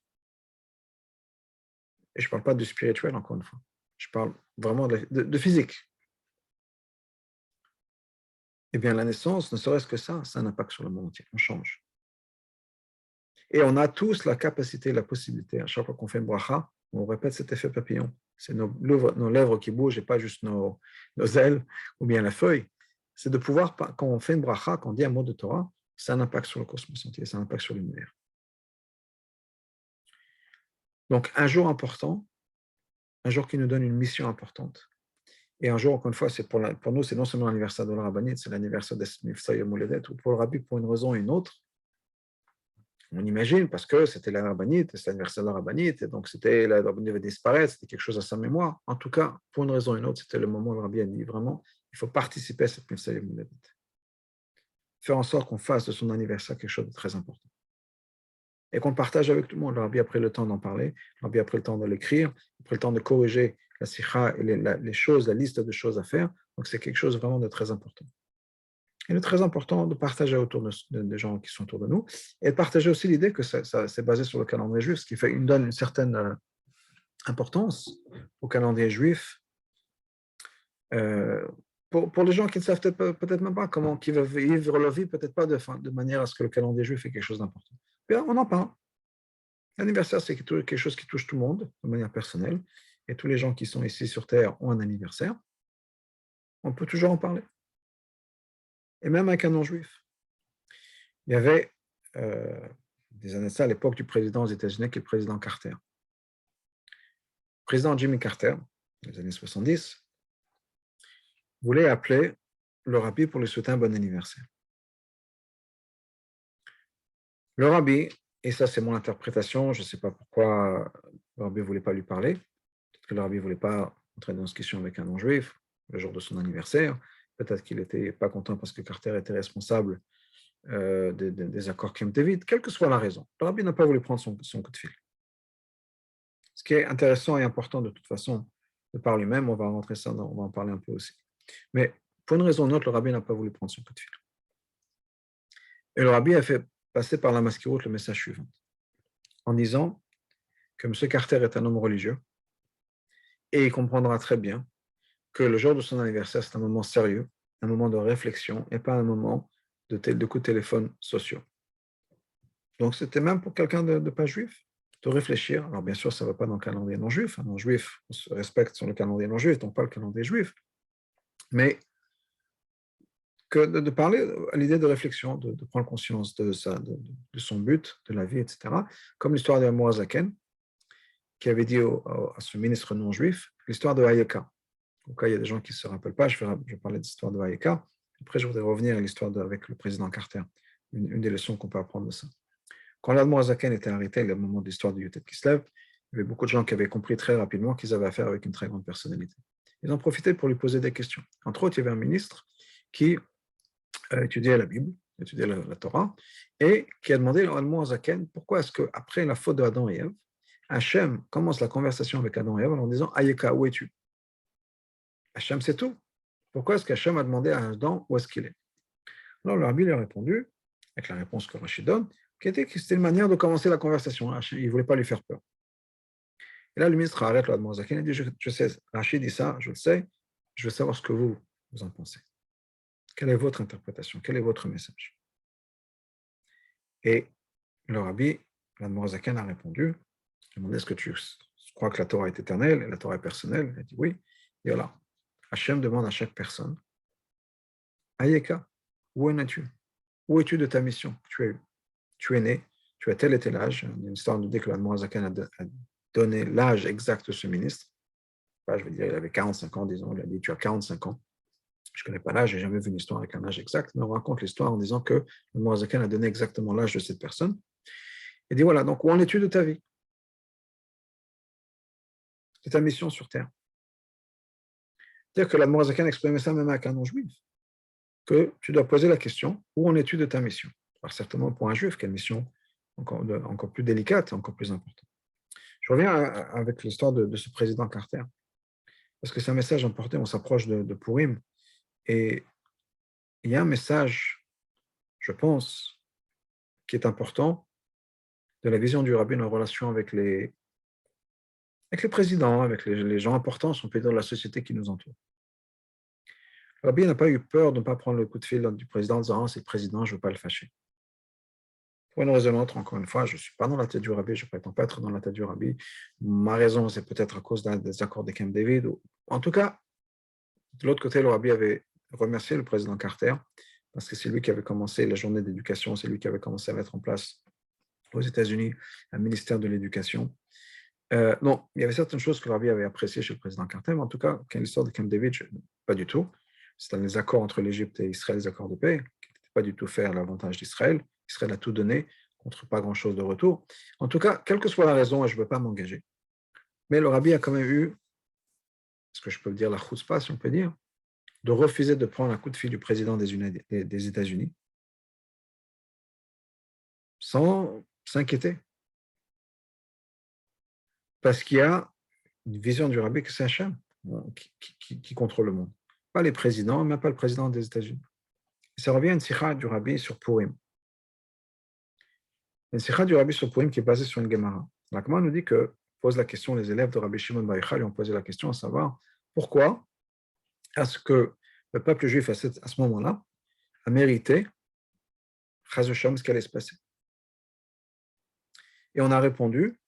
Et je ne parle pas du spirituel, encore une fois. Je parle vraiment de physique. Eh bien, la naissance, ne serait-ce que ça a un impact sur le monde entier. On change. Et on a tous la capacité, la possibilité, à chaque fois qu'on fait une bracha, on répète cet effet papillon. C'est nos lèvres qui bougent et pas juste nos ailes ou bien la feuille. C'est de pouvoir, quand on fait une bracha, quand on dit un mot de Torah, ça a un impact sur le cosmos entier, ça a un impact sur l'univers. Donc, un jour important, un jour qui nous donne une mission importante. Et un jour, encore une fois, c'est pour nous, c'est non seulement l'anniversaire de la Rabbanite, c'est l'anniversaire d'Esmifsa Yom Houledet, ou pour le Rabbi, pour une raison ou une autre. On imagine, parce que c'était la Rabbanite, c'est l'anniversaire de la Rabbanite, et donc la Rabbanite devait disparaître, c'était quelque chose à sa mémoire. En tout cas, pour une raison ou une autre, c'était le moment où le Rabbi a dit vraiment, il faut participer à cette Mifsa Yom Houledet. Faire en sorte qu'on fasse de son anniversaire quelque chose de très important. Et qu'on le partage avec tout le monde. Le Rabbi a pris le temps d'en parler, le Rabbi a pris le temps de l'écrire, il a pris le temps de corriger la sikha et les choses, la liste de choses à faire. Donc c'est quelque chose vraiment de très important. Et de très important de partager autour des gens qui sont autour de nous, et de partager aussi l'idée que c'est basé sur le calendrier juif, ce qui donne une certaine importance au calendrier juif. Pour les gens qui ne savent peut-être même pas comment, qui veulent vivre leur vie, peut-être pas de manière à ce que le calendrier juif est quelque chose d'important. Bien, on en parle. L'anniversaire, c'est quelque chose qui touche tout le monde de manière personnelle, et tous les gens qui sont ici sur Terre ont un anniversaire. On peut toujours en parler. Et même avec un non-juif. Il y avait des années de ça, à l'époque du président aux États-Unis, qui est le président Carter. Le président Jimmy Carter, dans les années 70, voulait appeler le rabbi pour lui souhaiter un bon anniversaire. Le rabbi, et ça c'est mon interprétation, je ne sais pas pourquoi le rabbi ne voulait pas lui parler, peut-être que le rabbi ne voulait pas entrer dans une discussion avec un non-juif le jour de son anniversaire, peut-être qu'il n'était pas content parce que Carter était responsable des accords Camp David, quelle que soit la raison. Le rabbi n'a pas voulu prendre son coup de fil. Ce qui est intéressant et important de toute façon, de par lui-même, on va rentrer ça, on va en parler un peu aussi. Mais pour une raison ou une autre, le rabbi n'a pas voulu prendre son coup de fil. Et le rabbi a fait passer par la masquiroute le message suivant, en disant que M. Carter est un homme religieux et il comprendra très bien que le jour de son anniversaire, c'est un moment sérieux, un moment de réflexion et pas un moment de coups de téléphone sociaux. Donc, c'était même pour quelqu'un de pas juif, de réfléchir. Alors, bien sûr, ça ne va pas dans le calendrier non juif. Un non-juif, on se respecte sur le calendrier non juif, donc pas le calendrier juif. Mais que de parler à l'idée de réflexion, de prendre conscience de son but, de la vie, etc. Comme l'histoire de Moazaken, qui avait dit à ce ministre non-juif, l'histoire de Hayeka. Au cas où il y a des gens qui ne se rappellent pas, je vais parler de l'histoire de Hayeka. Après, je voudrais revenir à l'histoire avec le président Carter, une des leçons qu'on peut apprendre de ça. Quand l'Admorazaken était arrêté, le moment de l'histoire du Yotet Kislev, il y avait beaucoup de gens qui avaient compris très rapidement qu'ils avaient affaire avec une très grande personnalité. Ils en profitaient pour lui poser des questions. Entre autres, il y avait un ministre qui étudiait la Bible, étudiait la Torah, et qui a demandé à l'Admorazaken pourquoi est-ce qu'après la faute de Adam et Ève, Hachem commence la conversation avec Adam et Ève en disant « Ayeka, où es-tu » Hachem, c'est tout. Pourquoi est-ce qu'Hachem a demandé à Adam où est-ce qu'il est? Alors le rabbi lui a répondu, avec la réponse que Rachid donne, que c'était une manière de commencer la conversation. Il ne voulait pas lui faire peur. Et là, le ministre arrête le Admorazaken et dit, je sais, Rachid dit ça, je le sais, je veux savoir ce que vous en pensez. Quelle est votre interprétation? Quel est votre message? Et le rabbi, l'Admorazaken a répondu, il a demandé, est-ce que tu crois que la Torah est éternelle et la Torah est personnelle? Il a dit oui. Et voilà, Hachem demande à chaque personne, Ayeka, où en es-tu? Où es-tu de ta mission que tu as eue? Tu es né, tu as tel et tel âge. Il y a une histoire nous dit que l'Admorazaken a donné l'âge exact de ce ministre. Enfin, je veux dire, il avait 45 ans, disons. Il a dit, tu as 45 ans. Je ne connais pas l'âge, je n'ai jamais vu une histoire avec un âge exact, mais on raconte l'histoire en disant que l'Admorazaken a donné exactement l'âge de cette personne. Il dit, voilà, donc où en es-tu de ta vie? C'est ta mission sur Terre. C'est-à-dire que l'Admorazaken exprimait ça même avec un non-juif, que tu dois poser la question, où en es-tu de ta mission? Alors certainement pour un juif, quelle mission encore plus délicate et encore plus importante. Je reviens avec l'histoire de ce président Carter, parce que c'est un message important, on s'approche de Purim, et il y a un message, je pense, qui est important de la vision du rabbin en relation avec les présidents, avec les gens importants, si on peut dire, de la société qui nous entoure. Le rabbin n'a pas eu peur de ne pas prendre le coup de fil du président en disant « c'est le président, je ne veux pas le fâcher ». Pour une raison ou une autre, encore une fois, je ne suis pas dans la tête du rabbi, je ne prétends pas être dans la tête du rabbi. Ma raison, c'est peut-être à cause des accords de Camp David. En tout cas, de l'autre côté, le rabbi avait remercié le président Carter parce que c'est lui qui avait commencé la journée d'éducation, c'est lui qui avait commencé à mettre en place aux États-Unis un ministère de l'éducation. Non, il y avait certaines choses que le rabbi avait appréciées chez le président Carter, mais en tout cas, quand l'histoire de Camp David, pas du tout. C'était les accords entre l'Égypte et Israël, les accords de paix, qui n'étaient pas du tout faits à l'avantage d'Israël. Israël a tout donné contre pas grand-chose de retour. En tout cas, quelle que soit la raison, je ne veux pas m'engager. Mais le rabbi a quand même eu, ce que je peux dire, la chutzpah, si on peut dire, de refuser de prendre un coup de fil du président des États-Unis sans s'inquiéter. Parce qu'il y a une vision du rabbi que c'est Hachem qui contrôle le monde. Pas les présidents, même pas le président des États-Unis. Et ça revient à une sikha du rabbi sur Purim. Une sikha du rabbi sur Purim qui est basée sur une Gemara. La Gemara nous dit que, pose la question, les élèves de Rabbi Shimon Bar Yochai lui ont posé la question à savoir pourquoi est-ce que le peuple juif à ce moment-là a mérité Chaz v'Shalom ce qui allait se passer. Et on a répondu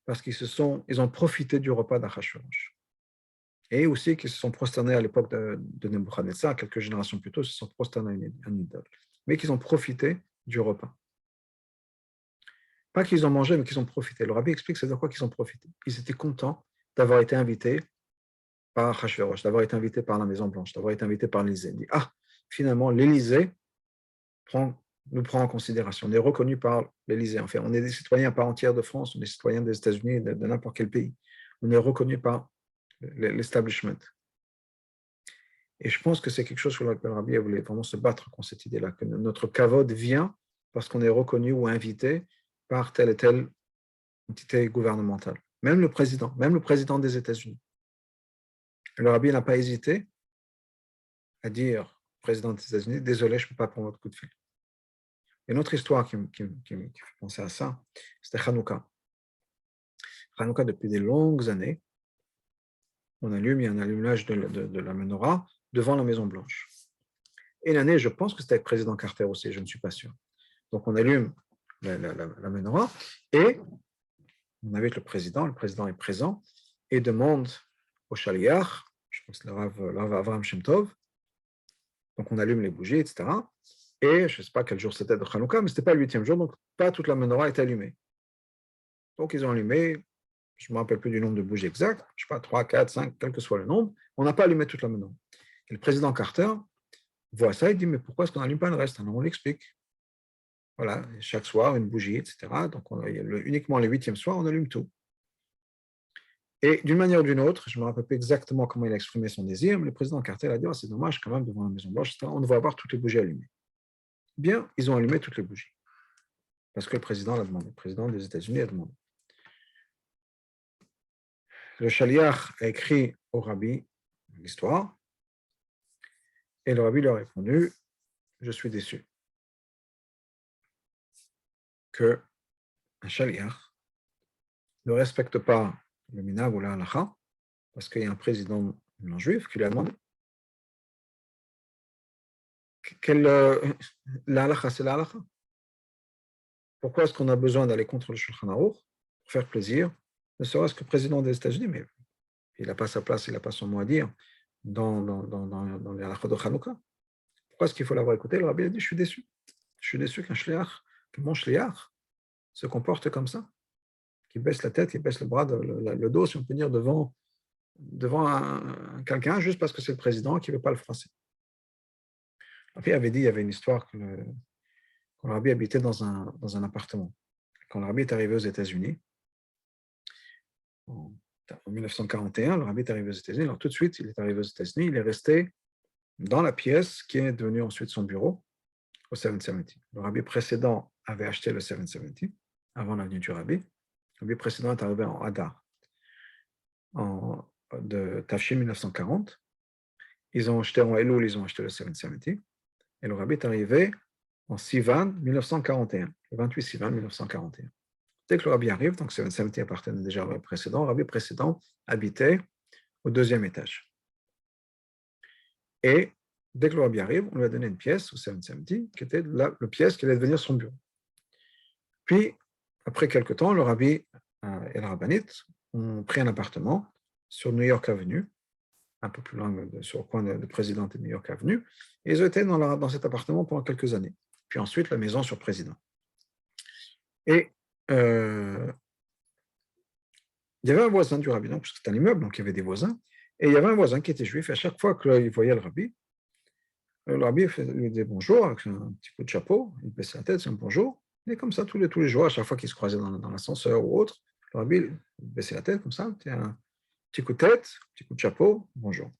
parce ils ont profité du repas d'Achashverosh. Et aussi qu'ils se sont prosternés à l'époque de Nebuchadnezzar, quelques générations plus tôt, ils se sont prosternés à une idole. Mais qu'ils ont profité du repas. Pas qu'ils ont mangé, mais qu'ils ont profité. Le rabbi explique c'est de quoi qu'ils ont profité. Ils étaient contents d'avoir été invités par Achashverosh, d'avoir été invités par la Maison Blanche, d'avoir été invités par l'Élysée. Il dit, finalement, l'Élysée nous prend en considération. On est reconnu par l'Élysée. En fait, on est des citoyens à part entière de France, on est des citoyens des États-Unis, de n'importe quel pays. On est reconnu par l'establishment. Et je pense que c'est quelque chose sur lequel le Rabbi voulait vraiment se battre contre cette idée-là, que notre kavod vient parce qu'on est reconnu ou invité par telle et telle entité gouvernementale. Même le président des États-Unis. Le Rabbi n'a pas hésité à dire au président des États-Unis, désolé, je ne peux pas prendre votre coup de fil. Une autre histoire qui me fait penser à ça, c'était Hanouka. Hanouka, depuis des longues années, il y a un allumage de la menorah devant la Maison Blanche. Et l'année, je pense que c'était avec le président Carter aussi, je ne suis pas sûr. Donc on allume la menorah et on invite le président est présent et demande au shaliach, je pense que le Rav Avraham Shem Tov, donc on allume les bougies, etc. Et je ne sais pas quel jour c'était de Hanouka, mais ce n'était pas le 8e jour, donc pas toute la menorah est allumée. Donc ils ont allumé, je ne me rappelle plus du nombre de bougies exactes, je ne sais pas, 3, 4, 5, quel que soit le nombre, on n'a pas allumé toute la menorah. Et le président Carter voit ça, il dit, mais pourquoi est-ce qu'on n'allume pas le reste? Alors on l'explique. Voilà, chaque soir, une bougie, etc. Donc uniquement le 8e soir, on allume tout. Et d'une manière ou d'une autre, je ne me rappelle pas exactement comment il a exprimé son désir, mais le président Carter a dit, c'est dommage quand même devant la Maison-Blanche, on devrait avoir toutes les bougies allumées. Bien, ils ont allumé toutes les bougies. Parce que le président l'a demandé, le président des États-Unis a demandé. Le shaliach a écrit au rabbi l'histoire, et le rabbi lui a répondu, je suis déçu qu'un shaliach ne respecte pas le minag ou la halacha, parce qu'il y a un président non juif qui lui a demandé. La halacha, c'est la halacha. Pourquoi est-ce qu'on a besoin d'aller contre le Shulchan Aruch pour faire plaisir, ne serait-ce que le président des États-Unis, mais il n'a pas sa place, il n'a pas son mot à dire dans les halachot de Hanouka. Pourquoi est-ce qu'il faut l'avoir écouté? Le rabbi a dit, je suis déçu. Je suis déçu que mon shliach se comporte comme ça, qu'il baisse la tête, qu'il baisse le bras, le dos, si on peut dire, devant quelqu'un, juste parce que c'est le président qui ne veut pas le froisser. Après, il avait dit, il y avait une histoire quand le rabbi habitait dans un appartement. Quand le rabbi est arrivé aux États-Unis, en 1941, le rabbi est arrivé aux États-Unis. Alors tout de suite, il est arrivé aux États-Unis, il est resté dans la pièce qui est devenue ensuite son bureau, au 770. Le rabbi précédent avait acheté le 770 avant l'avenue du rabbi. Le rabbi précédent est arrivé en Hadar, de Tafshin 1940. Ils ont acheté en Elul, ils ont acheté le 770. Et le rabbi est arrivé en Sivan 1941, le 28 Sivan 1941. Dès que le rabbi arrive, donc 770 appartenait déjà au rabbi précédent, le rabbi précédent habitait au 2e étage. Et dès que le rabbi arrive, on lui a donné une pièce au 770, qui était la pièce qui allait devenir son bureau. Puis, après quelques temps, le rabbi et la rabbinite ont pris un appartement sur New York Avenue, un peu plus loin, sur le coin de Président et New York Avenue, et ils ont été dans cet appartement pendant quelques années. Puis ensuite, la maison sur Président. Et il y avait un voisin du rabbi, parce que c'était un immeuble, donc il y avait des voisins, et il y avait un voisin qui était juif, et à chaque fois qu'il voyait le rabbi lui disait bonjour avec un petit coup de chapeau, il baissait la tête, c'est un bonjour, et comme ça tous les jours, à chaque fois qu'il se croisait dans l'ascenseur ou autre, le rabbi baissait la tête comme ça, un petit coup de tête, un petit coup de chapeau, bonjour.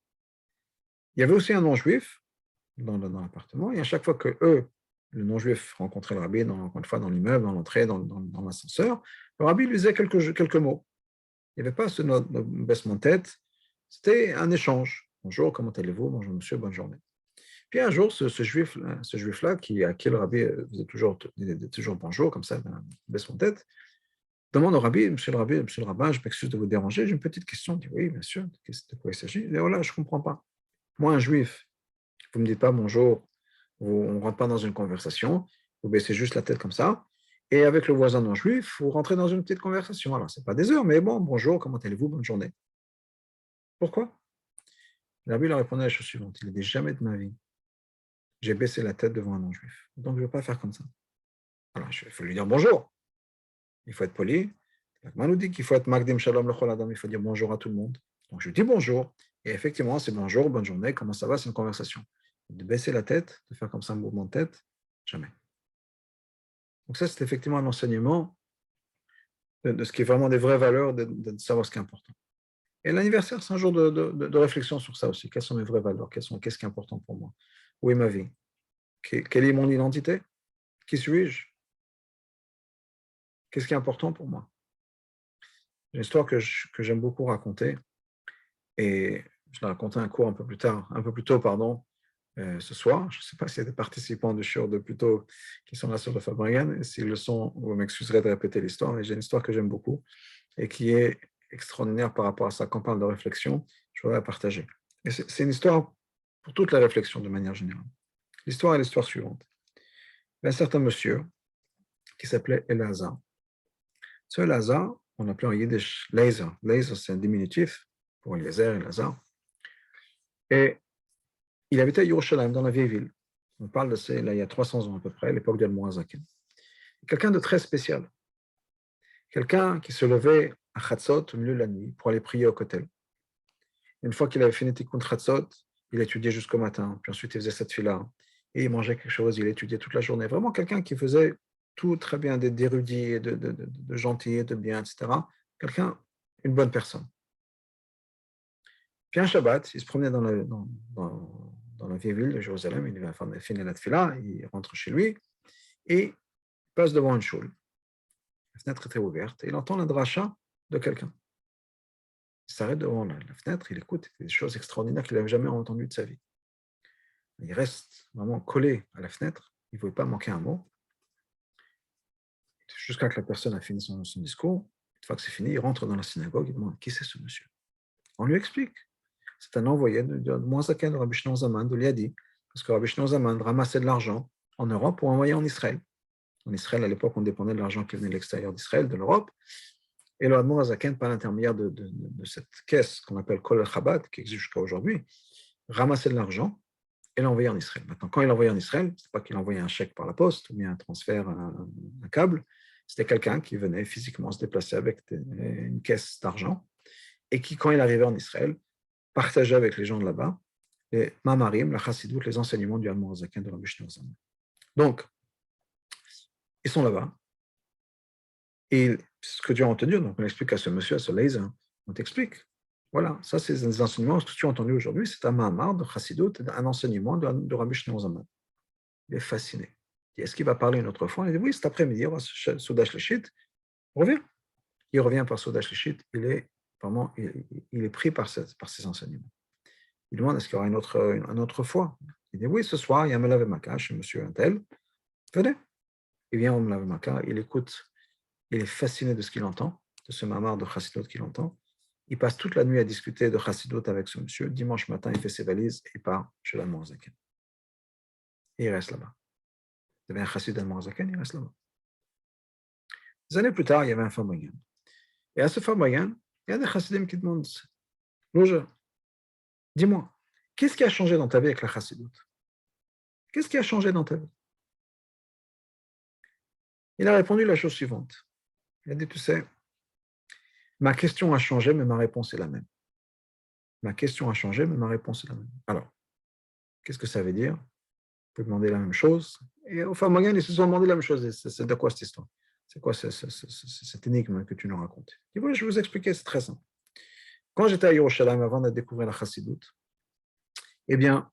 Il y avait aussi un non-juif dans l'appartement, et à chaque fois que le non-juif rencontrait le rabbi, encore une fois, dans l'immeuble, dans l'entrée, dans l'ascenseur, le rabbi lui disait quelques mots. Il n'y avait pas ce baissement de tête, c'était un échange. Bonjour, comment allez-vous? Bonjour monsieur, bonne journée. Puis un jour, ce juif-là, à qui le rabbi faisait toujours bonjour, comme ça, baisse son tête, demande au rabbi, monsieur le rabbin, je m'excuse de vous déranger, j'ai une petite question. Il dit, oui, bien sûr, de quoi il s'agit? Il dit, voilà, je ne comprends pas. Moi, un juif, vous ne me dites pas bonjour, on ne rentre pas dans une conversation, vous baissez juste la tête comme ça, et avec le voisin non juif, vous rentrez dans une petite conversation. Alors, ce n'est pas des heures, mais bon, bonjour, comment allez-vous, bonne journée. Pourquoi? Le rabbi leur répondait la chose suivante, il dit, jamais de ma vie, j'ai baissé la tête devant un non-juif. Donc, je ne vais pas faire comme ça. Alors, il faut lui dire bonjour. Il faut être poli. La nous dit qu'il faut être Magdim Shalom Lechol Adam, il faut dire bonjour à tout le monde. Donc, je dis bonjour. Et effectivement, c'est bonjour, bonne journée, comment ça va, c'est une conversation. De baisser la tête, de faire comme ça un mouvement de tête, jamais. Donc, ça, c'est effectivement un enseignement de ce qui est vraiment des vraies valeurs, de savoir ce qui est important. Et l'anniversaire, c'est un jour de réflexion sur ça aussi. Quelles sont mes vraies valeurs? Qu'est-ce qui est important pour moi? Où est ma vie? Quelle est mon identité? Qui suis-je? Qu'est-ce qui est important pour moi? Une histoire que j'aime beaucoup raconter, et je l'ai raconté un cours un peu plus tôt, pardon, ce soir. Je ne sais pas s'il y a des participants du shiur de plus tôt qui sont là sur le Fabregan, et s'ils le sont, vous m'excuserez de répéter l'histoire, mais j'ai une histoire que j'aime beaucoup et qui est extraordinaire par rapport à ça. Quand on parle de réflexion, je voudrais la partager. Et c'est une histoire pour toute la réflexion de manière générale. L'histoire est l'histoire suivante. Il y a un certain monsieur qui s'appelait Elazar. Ce Elazar, on l'appelait en yiddish Laser. Laser, c'est un diminutif pour Eliezer, Elazar. Et il habitait à Yerushalayim, dans la vieille ville. On parle de ça là, il y a 300 ans à peu près, à l'époque d'Al-Mourazaken. Quelqu'un de très spécial. Quelqu'un qui se levait à Chatzot, au milieu de la nuit, pour aller prier au Kotel. Une fois qu'il avait fini Tikkun Chatzot, il étudiait jusqu'au matin, puis ensuite il faisait cette fila, et il mangeait quelque chose, il étudiait toute la journée. Vraiment quelqu'un qui faisait tout très bien, d'érudit, de gentil, de bien, etc. Quelqu'un, une bonne personne. Puis un Shabbat, il se promenait dans la vieille ville de Jérusalem, il avait fini la tefila, il rentre chez lui, et il passe devant une choule. La fenêtre était ouverte, et il entend la dracha de quelqu'un. Il s'arrête devant la fenêtre, il écoute des choses extraordinaires qu'il n'avait jamais entendues de sa vie. Il reste vraiment collé à la fenêtre, il ne pouvait pas manquer un mot, jusqu'à ce que la personne a fini son discours. Une fois que c'est fini, il rentre dans la synagogue, il demande qui c'est ce monsieur. On lui explique. C'est un envoyé de Moazaken, de Rabbi Shimon Zaman, de Liadi, parce que Rabbi Shimon Zaman ramassait de l'argent en Europe pour envoyer en Israël. En Israël, à l'époque, on dépendait de l'argent qui venait de l'extérieur d'Israël, de l'Europe. Et le Admor Azaken, par l'intermédiaire de cette caisse qu'on appelle Kol el-Chabad, qui existe jusqu'à aujourd'hui, ramassait de l'argent et l'envoyait en Israël. Maintenant, quand il l'envoyait en Israël, ce n'est pas qu'il envoyait un chèque par la poste ou bien un transfert, un câble, c'était quelqu'un qui venait physiquement se déplacer avec une caisse d'argent et qui, quand il arrivait en Israël, partageait avec les gens de là-bas les mamarim, la chassidout, les enseignements du Admor Azaken de Rabbi Shimon Zaman. Donc, ils sont là-bas. Et ce que Dieu a entendu, donc on explique à ce monsieur, à ce laser, on t'explique. Voilà, ça c'est des enseignements. Ce que tu as entendu aujourd'hui, c'est un mahamar de Chassidut, un enseignement de Rabbi Shimon Zaman. Il est fasciné. Est-ce qu'il va parler une autre fois? Il dit oui, cet après-midi, on va Soudash Leshit. Revient. Il revient par Soudash Leshit. Il est vraiment, il est pris par ces enseignements. Il demande est-ce qu'il y aura une autre fois? Il dit oui, ce soir, il y a un Melav Maka chez monsieur Intel. Venez. Il vient au Melav Maka, il écoute. Il est fasciné de ce qu'il entend, de ce mamar de Chassidot qu'il entend. Il passe toute la nuit à discuter de Chassidot avec ce monsieur. Dimanche matin, il fait ses valises et part chez l'Admor Zaken. Et il reste là-bas. Il y avait un Chassid d'Admor Zaken, il reste là-bas. Des années plus tard, il y avait un Fabregan. Et à ce Fabregan, il y a des Chassidim qui demandent Loge, dis-moi, qu'est-ce qui a changé dans ta vie avec la Chassidot? Qu'est-ce qui a changé dans ta vie? Il a répondu la chose suivante. Il a dit, tu sais, ma question a changé, mais ma réponse est la même. Ma question a changé, mais ma réponse est la même. Alors, qu'est-ce que ça veut dire? Vous pouvez demander la même chose. Et au Fabregan, ils se sont demandé la même chose. C'est de quoi cette histoire? C'est quoi cette énigme que tu nous racontes? Et voilà, je vais vous expliquer, c'est très simple. Quand j'étais à Yerushalayim, avant de découvrir la Chassidut, eh bien,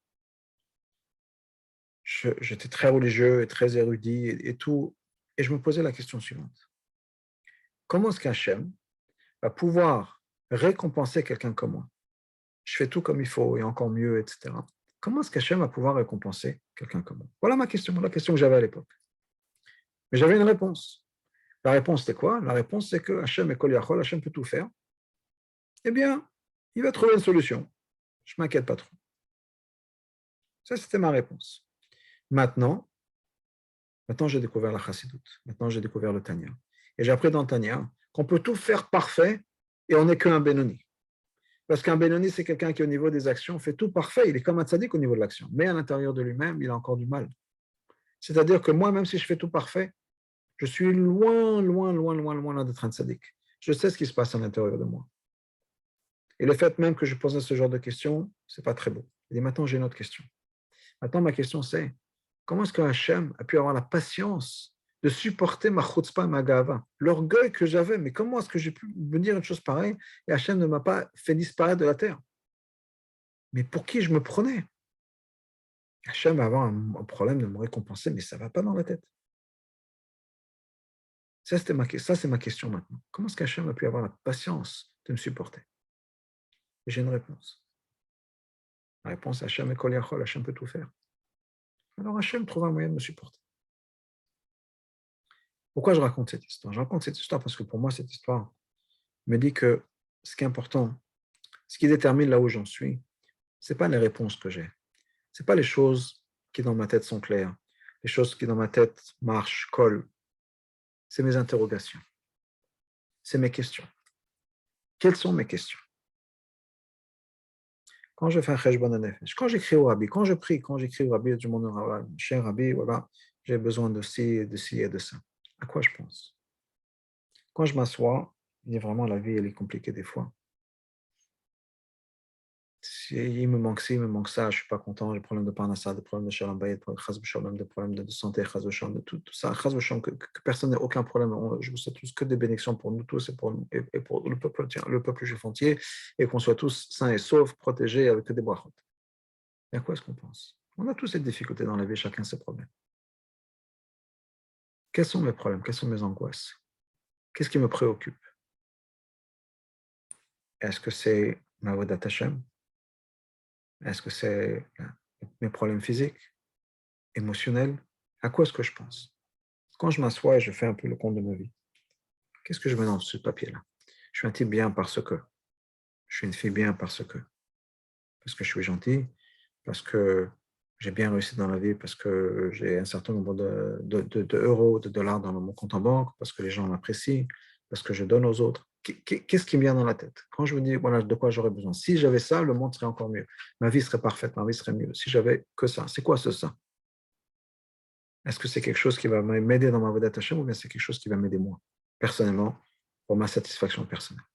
j'étais très religieux et très érudit et tout, et je me posais la question suivante. Comment est-ce qu'Hachem va pouvoir récompenser quelqu'un comme moi? Je fais tout comme il faut et encore mieux, etc. Comment est-ce qu'Hachem va pouvoir récompenser quelqu'un comme moi? Voilà la question que j'avais à l'époque. Mais j'avais une réponse. La réponse, c'était quoi? La réponse, c'est que Hachem est Kol Yachol, Hachem peut tout faire. Eh bien, il va trouver une solution. Je ne m'inquiète pas trop. Ça, c'était ma réponse. Maintenant, j'ai découvert la Chassidut. Maintenant, j'ai découvert le Tanya. Et j'ai appris dans le Tanya qu'on peut tout faire parfait et on n'est qu'un Benoni. Parce qu'un Benoni, c'est quelqu'un qui, au niveau des actions, fait tout parfait. Il est comme un tzaddik au niveau de l'action. Mais à l'intérieur de lui-même, il a encore du mal. C'est-à-dire que moi, même si je fais tout parfait, je suis loin d'être un tzaddik. Je sais ce qui se passe à l'intérieur de moi. Et le fait même que je pose ce genre de questions, ce n'est pas très beau. Et maintenant, j'ai une autre question. Maintenant, ma question, c'est comment est-ce que Hachem a pu avoir la patience de supporter ma chutzpah et ma gava, l'orgueil que j'avais. Mais comment est-ce que j'ai pu me dire une chose pareille et Hachem ne m'a pas fait disparaître de la terre? Mais pour qui je me prenais? Hachem va avoir un problème de me récompenser, mais ça ne va pas dans la tête. Ça, c'est ma question maintenant. Comment est-ce qu'Hachem a pu avoir la patience de me supporter? Et j'ai une réponse. La réponse, Hachem est Kol Yachol, Hachem peut tout faire. Alors Hachem trouve un moyen de me supporter. Pourquoi je raconte cette histoire? Je raconte cette histoire parce que pour moi, cette histoire me dit que ce qui est important, ce qui détermine là où j'en suis, ce n'est pas les réponses que j'ai. Ce n'est pas les choses qui dans ma tête sont claires, les choses qui dans ma tête marchent, collent. C'est mes interrogations. C'est mes questions. Quelles sont mes questions? Quand je fais un cheshbon hanefesh, quand j'écris au rabbi, quand je prie, quand j'écris au rabbi, je demande au rabbi, cher rabbi, voilà, j'ai besoin de ci, de ci et de ça. À quoi je pense? Quand je m'assois, il y a vraiment la vie, elle est compliquée des fois. Si il me manque ci, il me manque ça, je ne suis pas content, j'ai des problèmes de parnassa, des problèmes de shalom bayit, des problèmes de santé, de tout ça, que personne n'ait aucun problème. Je vous souhaite tous que des bénédictions pour nous tous et pour le peuple juif entier, et qu'on soit tous sains et saufs, protégés avec que des brachot. Et à quoi est-ce qu'on pense? On a tous cette difficulté dans la vie, chacun ses problèmes. Quels sont mes problèmes? Quelles sont mes angoisses? Qu'est-ce qui me préoccupe? Est-ce que c'est ma vodat Hashem? Est-ce que c'est mes problèmes physiques, émotionnels? À quoi est-ce que je pense? Quand je m'assois et je fais un peu le compte de ma vie, qu'est-ce que je mets dans ce papier-là? Je suis un type bien parce que. Je suis une fille bien parce que. Parce que je suis gentil, parce que j'ai bien réussi dans la vie, parce que j'ai un certain nombre d'euros, de dollars dans mon compte en banque, parce que les gens m'apprécient, parce que je donne aux autres. Qu'est-ce qui me vient dans la tête? Quand je me dis, voilà, de quoi j'aurais besoin? Si j'avais ça, le monde serait encore mieux. Ma vie serait parfaite, ma vie serait mieux. Si j'avais que ça, c'est quoi ce ça? Est-ce que c'est quelque chose qui va m'aider dans ma vedette Hashem ou bien c'est quelque chose qui va m'aider moi, personnellement, pour ma satisfaction personnelle?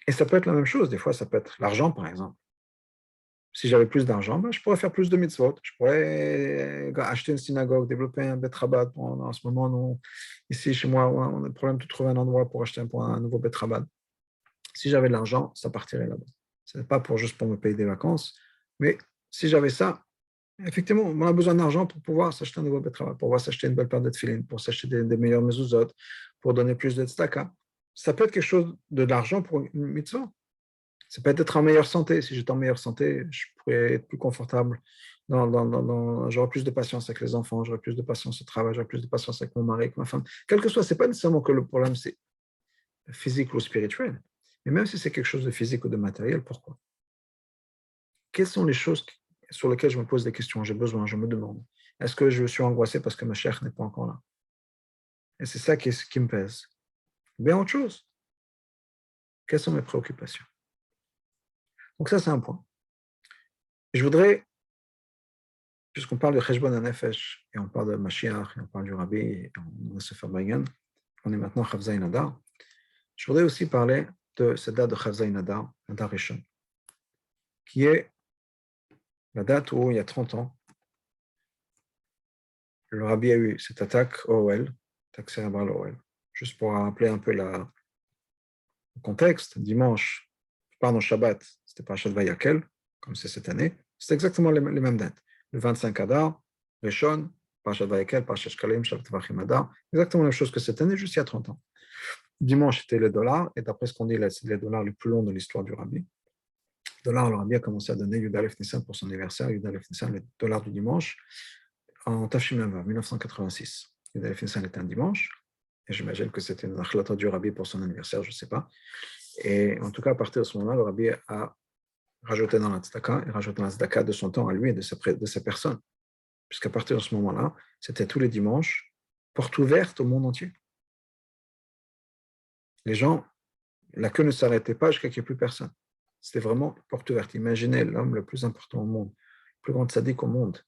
Et ça peut être la même chose. Des fois, ça peut être l'argent, par exemple. Si j'avais plus d'argent, ben, je pourrais faire plus de mitzvot. Je pourrais acheter une synagogue, développer un Bet Chabad. En ce moment, nous, ici, chez moi, on a le problème de trouver un endroit pour acheter un nouveau Bet Chabad. Si j'avais de l'argent, ça partirait là-bas. Ce n'est pas juste pour me payer des vacances, mais si j'avais ça, effectivement, on a besoin d'argent pour pouvoir s'acheter un nouveau Bet Chabad, pour pouvoir s'acheter une belle paire de tefillin, pour s'acheter des meilleures mezuzot, pour donner plus de tzedaka. Ça peut être quelque chose de l'argent pour une mitzvah. Ça peut être en meilleure santé. Si j'étais en meilleure santé, je pourrais être plus confortable. J'aurais plus de patience avec les enfants, j'aurais plus de patience au travail, j'aurais plus de patience avec mon mari, avec ma femme. Quel que soit, ce n'est pas nécessairement que le problème, c'est physique ou spirituel. Mais même si c'est quelque chose de physique ou de matériel, pourquoi? Quelles sont les choses sur lesquelles je me pose des questions? J'ai besoin, je me demande. Est-ce que je suis angoissé parce que ma chair n'est pas encore là? Et c'est ça qui me pèse. Bien autre chose. Quelles sont mes préoccupations? Donc ça, c'est un point. Et je voudrais, puisqu'on parle de Cheshbon HaNefesh, et on parle de Mashiach, et on parle du Rabbi, et on a Sefer Bagan, on est maintenant Chavzaïn Adar, je voudrais aussi parler de cette date de Chavzaïn Adar, Adar Rishon, qui est la date où, il y a 30 ans, le Rabbi a eu cette attaque OL, attaque cérébrale OL. Juste pour rappeler un peu le contexte, dimanche, pardon, Shabbat, c'était pas Shabbat Vayakel, comme c'est cette année, c'est exactement les mêmes dates. Le 25 Adar, Rishon, Parashat Vayakel, Parashat Shkalim, Shabbat Vachim Adar, exactement la même chose que cette année, juste il y a 30 ans. Dimanche, c'était les dollars, et d'après ce qu'on dit, c'est les dollars les plus longs de l'histoire du Rabbi. Le Rabbi a commencé à donner Yud Aleph Nissan pour son anniversaire, Yud Aleph Nissan, les dollars du dimanche, en Tafshim 1986. Yud Aleph Nissan était un dimanche, et j'imagine que c'était une achlata du Rabbi pour son anniversaire, je ne sais pas. Et en tout cas, à partir de ce moment-là, le Rabbi a rajouté dans la tzedaka, et rajouté dans la tzedaka de son temps à lui et de sa personne. Puisqu'à partir de ce moment-là, c'était tous les dimanches, porte ouverte au monde entier. Les gens, la queue ne s'arrêtait pas jusqu'à qu'il n'y ait plus personne. C'était vraiment porte ouverte. Imaginez l'homme le plus important au monde, le plus grand tzaddik au monde.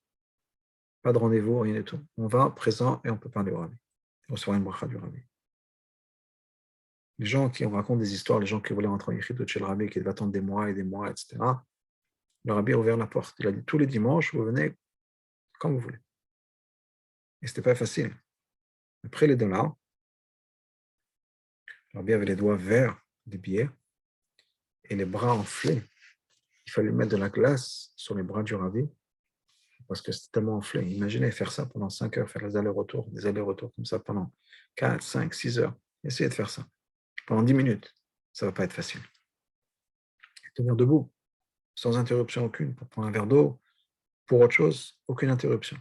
Pas de rendez-vous, rien du tout. On va présent et on peut parler au Rabbi. On recevoir une bracha du Rabbi. Les gens qui racontent des histoires, les gens qui voulaient rentrer en Yechidut chez le Rabbi, qui devaient attendre des mois et des mois, etc. Le Rabbi a ouvert la porte. Il a dit tous les dimanches, vous venez quand vous voulez. Et ce n'était pas facile. Après les dollars, le rabbi avait les doigts verts des billets et les bras enflés. Il fallait mettre de la glace sur les bras du rabbi parce que c'était tellement enflé. Imaginez faire ça pendant 5 heures, faire des allers-retours comme ça pendant 4, 5, 6 heures. Essayez de faire ça. Pendant 10 minutes, ça ne va pas être facile. Tenir debout, sans interruption aucune, pour prendre un verre d'eau, pour autre chose, aucune interruption.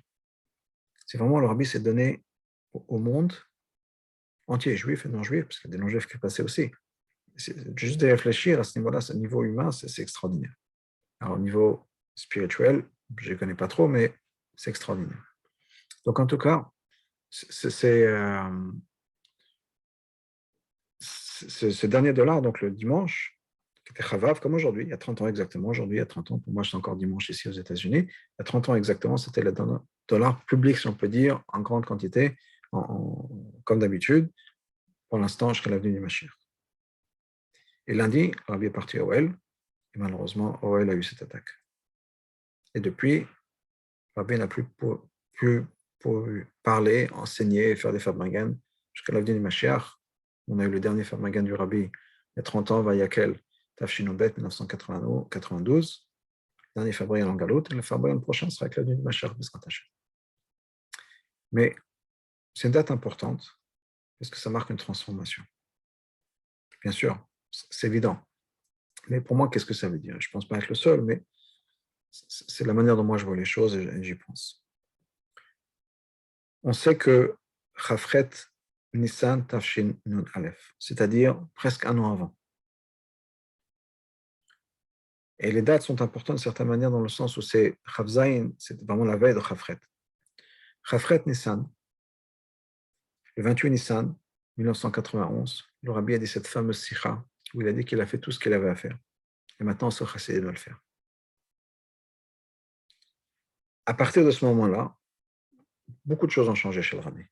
C'est vraiment le rabbi s'est donné au monde entier, juif et non-juif, parce qu'il y a des non-juifs qui passaient aussi. Juste de réfléchir à ce niveau-là, à ce niveau humain, c'est extraordinaire. Alors, au niveau spirituel, je ne connais pas trop, mais c'est extraordinaire. Donc, en tout cas, ce dernier dollar, donc le dimanche, qui était Chavav, comme aujourd'hui, il y a 30 ans exactement, aujourd'hui, il y a 30 ans, pour moi, c'est encore dimanche ici aux États-Unis, il y a 30 ans exactement, c'était le dollar public, si on peut dire, en grande quantité, comme d'habitude, pour l'instant, jusqu'à l'avenue du Mashiach. Et lundi, Rabbi est parti à Oel, et malheureusement, Oel a eu cette attaque. Et depuis, Rabbi n'a plus pu parler, enseigner, faire des Fabringan jusqu'à l'avenue du Mashiach. On a eu le dernier Fabringan du Rabbi il y a 30 ans, Vayakel, Tafshinobet, 1992. Le dernier Fabringan en Galout, et le Fabringan prochain sera avec l'avenue du Mashiach, mais c'est une date importante, parce que ça marque une transformation. Bien sûr, c'est évident. Mais pour moi, qu'est-ce que ça veut dire? Je ne pense pas être le seul, mais c'est la manière dont moi je vois les choses et j'y pense. On sait que Chafret Nissan Tafshin Nun Aleph, c'est-à-dire presque un an avant. Et les dates sont importantes de certaine manière dans le sens où c'est Chavzaïn, c'est vraiment la veille de Chafret. Chafret Nissan, le 28 Nissan 1991, le Rabbi a dit cette fameuse sikha où il a dit qu'il a fait tout ce qu'il avait à faire. Et maintenant, ce chassidé doit le faire. À partir de ce moment-là, beaucoup de choses ont changé chez le Rabbi.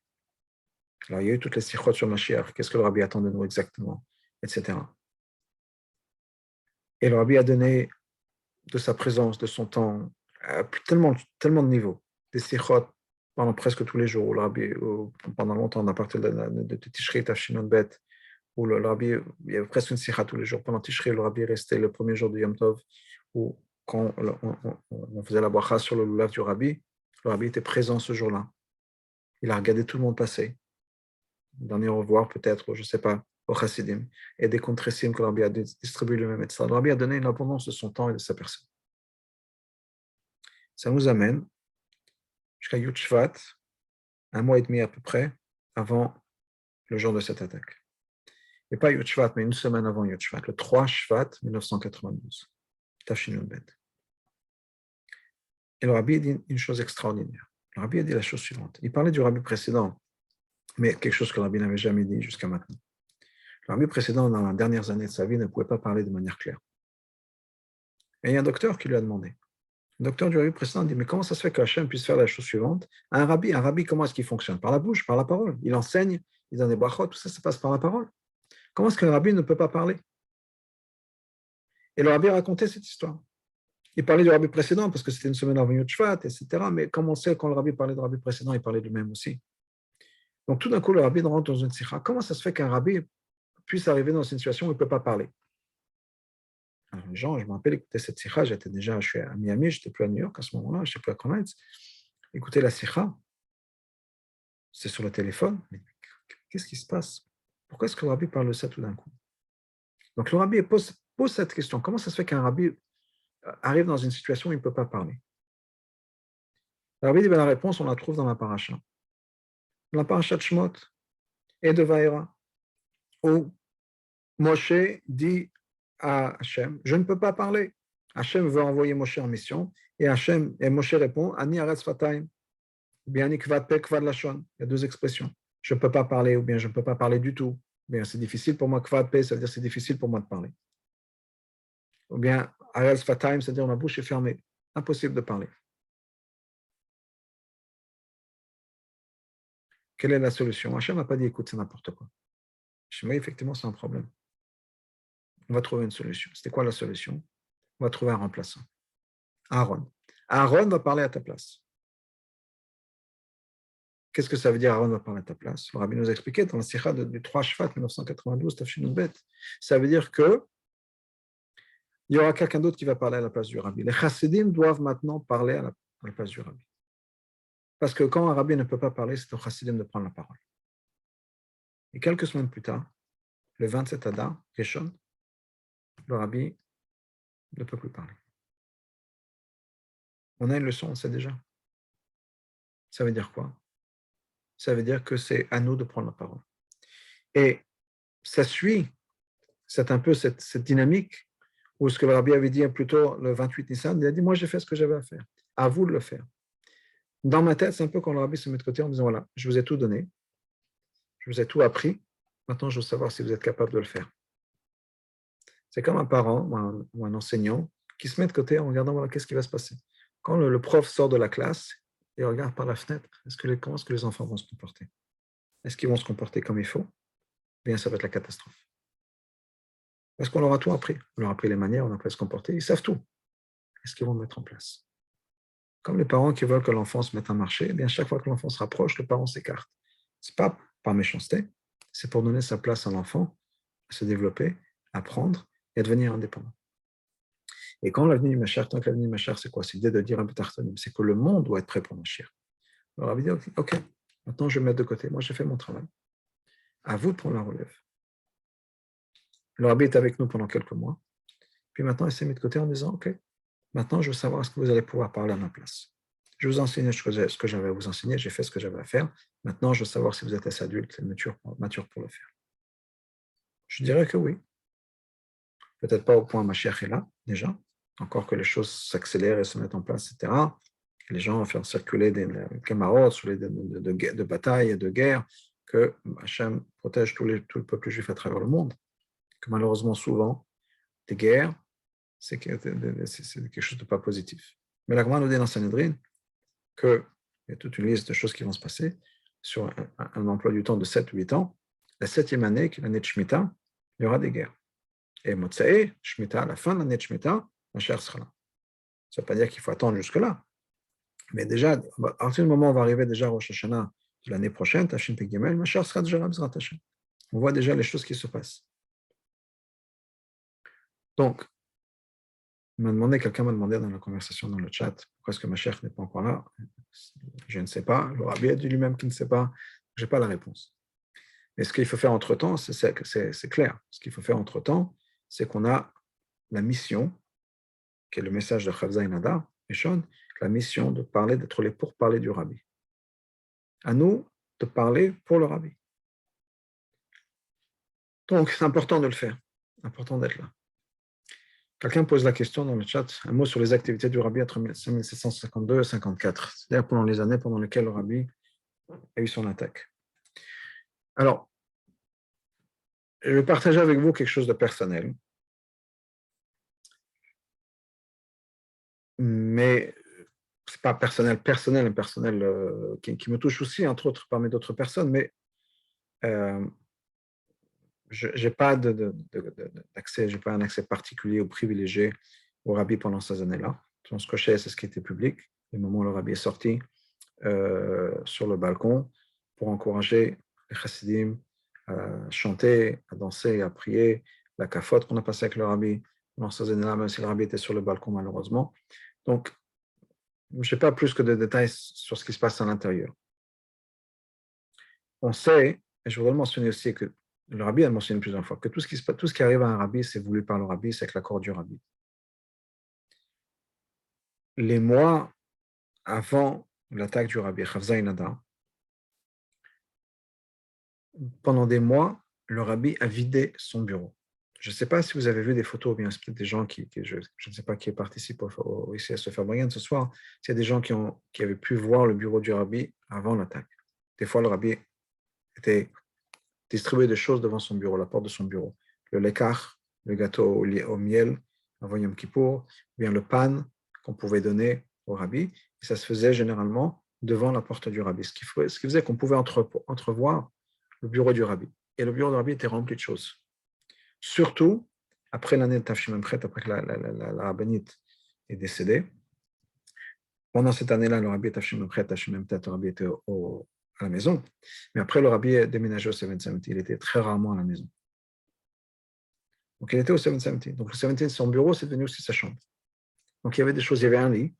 Alors, il y a eu toutes les sikhot sur Mashiach, qu'est-ce que le Rabbi attend de nous exactement, etc. Et le Rabbi a donné de sa présence, de son temps, tellement de niveaux. Des sikhot pendant presque tous les jours, où le Rabbi, pendant longtemps, à partir de Tishri, Tafshinon Bet, où le Rabbi, il y avait presque une sikha tous les jours. Pendant Tishri, le Rabbi restait le premier jour du Yom Tov, où quand on faisait la bracha sur le lulav du Rabbi, le Rabbi était présent ce jour-là. Il a regardé tout le monde passer. Dernier au revoir peut-être, je ne sais pas, au Chassidim, et des contressim que le Rabbi a distribué lui-même, etc. Le Rabbi a donné une abondance de son temps et de sa personne. Ça nous amène jusqu'à Yud Shvat, un mois et demi à peu près, avant le jour de cette attaque. Et pas Yud Shvat, mais une semaine avant Yud Shvat, le 3 Shvat 1992, Tafshinun Bet. Et le Rabbi a dit une chose extraordinaire. Le Rabbi a dit la chose suivante. Il parlait du Rabbi précédent, mais quelque chose que le Rabbi n'avait jamais dit jusqu'à maintenant. Le Rabbi précédent, dans les dernières années de sa vie, ne pouvait pas parler de manière claire. Et il y a un docteur qui lui a demandé. Le docteur du Rabbi précédent dit, mais comment ça se fait qu'Hachem puisse faire la chose suivante? Un rabbi, comment est-ce qu'il fonctionne? Par la bouche, par la parole. Il enseigne, il donne des brachot, tout ça, ça passe par la parole. Comment est-ce qu'un rabbi ne peut pas parler? Et le rabbi racontait cette histoire. Il parlait du rabbi précédent parce que c'était une semaine avant Yud Shvat, etc. Mais comme on sait, quand le rabbi parlait du rabbi précédent, il parlait du même aussi. Donc tout d'un coup, le rabbi rentre dans une sikha. Comment ça se fait qu'un rabbi puisse arriver dans une situation où il ne peut pas parler? Alors, les gens, je me rappelle écouter cette sikha, je suis à Miami, je n'étais plus à New York à ce moment-là, je n'étais plus à Crown Heights. Écouter la sikha, c'est sur le téléphone. Mais qu'est-ce qui se passe? Pourquoi est-ce que le rabbi parle de ça tout d'un coup? Donc le rabbi pose cette question. Comment ça se fait qu'un rabbi arrive dans une situation où il ne peut pas parler? Le rabbi dit, la réponse, on la trouve dans la paracha. La paracha de Shemot et de Vaïra, où Moshe dit à Hachem, je ne peux pas parler. Hachem veut envoyer Moshe en mission, et Moshe répond, Ani aretz fatayim, ou bien Ani kvad pe kvad lashon. Il y a deux expressions. Je ne peux pas parler, ou bien je ne peux pas parler du tout. Ou bien c'est difficile pour moi, kvad pe, ça veut dire c'est difficile pour moi de parler. Ou bien aretz fatayim, c'est-à-dire ma bouche est fermée. Impossible de parler. Quelle est la solution? Hachem n'a pas dit, écoute, c'est n'importe quoi. Chez moi, effectivement, c'est un problème. On va trouver une solution. C'était quoi la solution? On va trouver un remplaçant. Aaron. Aaron va parler à ta place. Qu'est-ce que ça veut dire Aaron va parler à ta place? Le rabbi nous a expliqué dans la Sikha du 3 Shvat 1992, Tafshin Bet. Ça veut dire que il y aura quelqu'un d'autre qui va parler à la place du rabbi. Les chassidim doivent maintenant parler à la place du rabbi. Parce que quand un rabbi ne peut pas parler, c'est au chassidim de prendre la parole. Et quelques semaines plus tard, le 27 Adar, Rishon, le rabbi ne peut plus parler. On a une leçon, on sait déjà. Ça veut dire quoi? Ça veut dire que c'est à nous de prendre la parole. Et ça suit, c'est un peu cette dynamique où ce que le rabbi avait dit plutôt le 28 Nissan, il a dit, moi j'ai fait ce que j'avais à faire, à vous de le faire. Dans ma tête, c'est un peu quand le rabbi se met de côté en disant, voilà, je vous ai tout donné, je vous ai tout appris, maintenant je veux savoir si vous êtes capable de le faire. C'est comme un parent ou un enseignant qui se met de côté en regardant, voilà, qu'est-ce qui va se passer. Quand le prof sort de la classe et regarde par la fenêtre, comment est-ce que les enfants vont se comporter? Est-ce qu'ils vont se comporter comme il faut? Bien, ça va être la catastrophe. Parce qu'on leur a tout appris. On leur a appris les manières, on leur a appris à se comporter. Ils savent tout. Est-ce qu'ils vont le mettre en place? Comme les parents qui veulent que l'enfant se mette à marcher, eh bien, chaque fois que l'enfant se rapproche, le parent s'écarte. Ce n'est pas par méchanceté, c'est pour donner sa place à l'enfant, à se développer, à apprendre et à devenir indépendant. Et quand l'avenir du Mashiach, tant que l'avenir du Mashiach, c'est quoi? C'est l'idée de dire un peu tartonim, c'est que le monde doit être prêt pour Mashiach. Alors, on va dire, OK, maintenant je vais me mettre de côté. Moi, j'ai fait mon travail. À vous de prendre la relève. Le rabbi est avec nous pendant quelques mois. Puis maintenant, il s'est mis de côté en disant, OK, maintenant, je veux savoir est-ce que vous allez pouvoir parler à ma place. Je vous ai enseigné ce que j'avais à vous enseigner, j'ai fait ce que j'avais à faire. Maintenant, je veux savoir si vous êtes assez adulte et mature pour le faire. Je dirais que oui. Peut-être pas au point où Mashiach est là, déjà. Encore que les choses s'accélèrent et se mettent en place, etc. Les gens vont faire circuler des camarades sur les de bataille et de guerre, que Hachem protège tout le peuple juif à travers le monde. Que malheureusement, souvent, des guerres, c'est quelque chose de pas positif. Mais la Gemara nous dit dans Sanhedrin qu'il y a toute une liste de choses qui vont se passer sur un emploi du temps de 7-8 ans. La 7e année, qui est l'année de Shemitah, il y aura des guerres. Et Motsae, Shemitah, à la fin de l'année de Shemitah, Mashiach sera là. Ça ne veut pas dire qu'il faut attendre jusque-là. Mais déjà, à partir du moment où on va arriver déjà à Rosh Hashanah de l'année prochaine, Tashin Pegimel, Mashiach sera déjà là, B'ezrat Hashem. On voit déjà les choses qui se passent. Donc, quelqu'un m'a demandé dans la conversation dans le chat, pourquoi est-ce que Mashiach n'est pas encore là? Je ne sais pas. Le rabbi a dit lui-même qu'il ne sait pas. Je n'ai pas la réponse. Mais ce qu'il faut faire entre-temps, c'est clair. Ce qu'il faut faire entre-temps, c'est qu'on a la mission, qui est le message de Chavza Inada, Rishon, la mission de parler, d'être les pourparlers du rabbi. À nous de parler pour le rabbi. Donc, c'est important de le faire. Important d'être là. Quelqu'un pose la question dans le chat, un mot sur les activités du rabbi entre 1752 et 1954, c'est-à-dire pendant les années pendant lesquelles le rabbi a eu son attaque. Alors, je vais partager avec vous quelque chose de personnel, mais ce n'est pas personnel qui me touche aussi, entre autres, parmi d'autres personnes, mais je n'ai pas d'accès, j'ai pas un accès particulier ou privilégié au rabbi pendant ces années-là. Ce que je sais, c'est ce qui était public, le moment où le rabbi est sorti sur le balcon pour encourager les chassidim à chanter, à danser, à prier, la cafote qu'on a passée avec le rabbi pendant ces années-là, même si le rabbi était sur le balcon malheureusement. Donc, je n'ai pas plus que de détails sur ce qui se passe à l'intérieur. On sait, et je voudrais le mentionner aussi, que le rabbi a mentionné plusieurs fois, que tout ce qui arrive à un rabbi, c'est voulu par le rabbi, c'est avec l'accord du rabbi. Les mois avant l'attaque du rabbi, Chavza Inada, pendant des mois, le rabbi a vidé son bureau. Je ne sais pas si vous avez vu des photos, ou bien c'est peut-être des gens je ne sais pas qui participent ici à ce Fabrienne ce soir, s'il y a des gens qui avaient pu voir le bureau du rabbi avant l'attaque. Des fois, le rabbi était distribué des choses devant son bureau, la porte de son bureau. Le lekach, le gâteau au miel, avant Yom Kippour, ou bien le pan qu'on pouvait donner au rabbi. Et ça se faisait généralement devant la porte du rabbi, ce qui faisait qu'on pouvait entrevoir le bureau du rabbi. Et le bureau du rabbi était rempli de choses. Surtout après l'année de Tafshim Memchet, après que la rabbinite est décédée. Pendant cette année-là, le rabbi Tafshim Memchet, Tafshim Memtet, le rabbi était au à la maison. Mais après, le rabbi a déménagé au 770. Il était très rarement à la maison. Donc, il était au 770. Donc, le 770, son bureau, c'est devenu aussi sa chambre. Donc, il y avait des choses, il y avait un lit,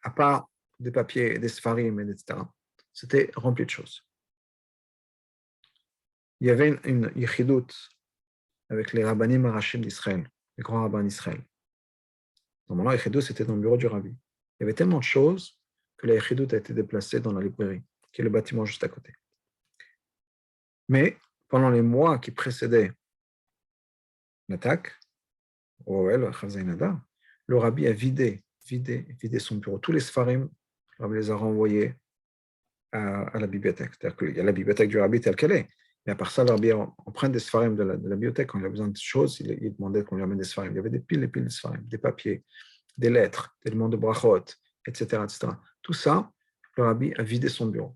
à part des papiers, des sfarim, etc. C'était rempli de choses. Il y avait une yichidut avec les rabbanim arachim d'Israël, les grands rabbins d'Israël. Normalement, la yichidut, c'était dans le bureau du rabbi. Il y avait tellement de choses que la yichidut a été déplacée dans la librairie, qui est le bâtiment juste à côté. Mais pendant les mois qui précédaient l'attaque, le rabbi a vidé son bureau. Tous les sfarim, le rabbi les a renvoyés à la bibliothèque. C'est-à-dire qu'il y a la bibliothèque du rabbi telle qu'elle est. Mais à part ça, le rabbi emprunte des sfarim de la bibliothèque. Quand il a besoin de choses, il demandait qu'on lui amène des sfarim. Il y avait des piles et piles de sfarim, des papiers, des lettres, des demandes de brachot, etc., etc. Tout ça, le rabbi a vidé son bureau.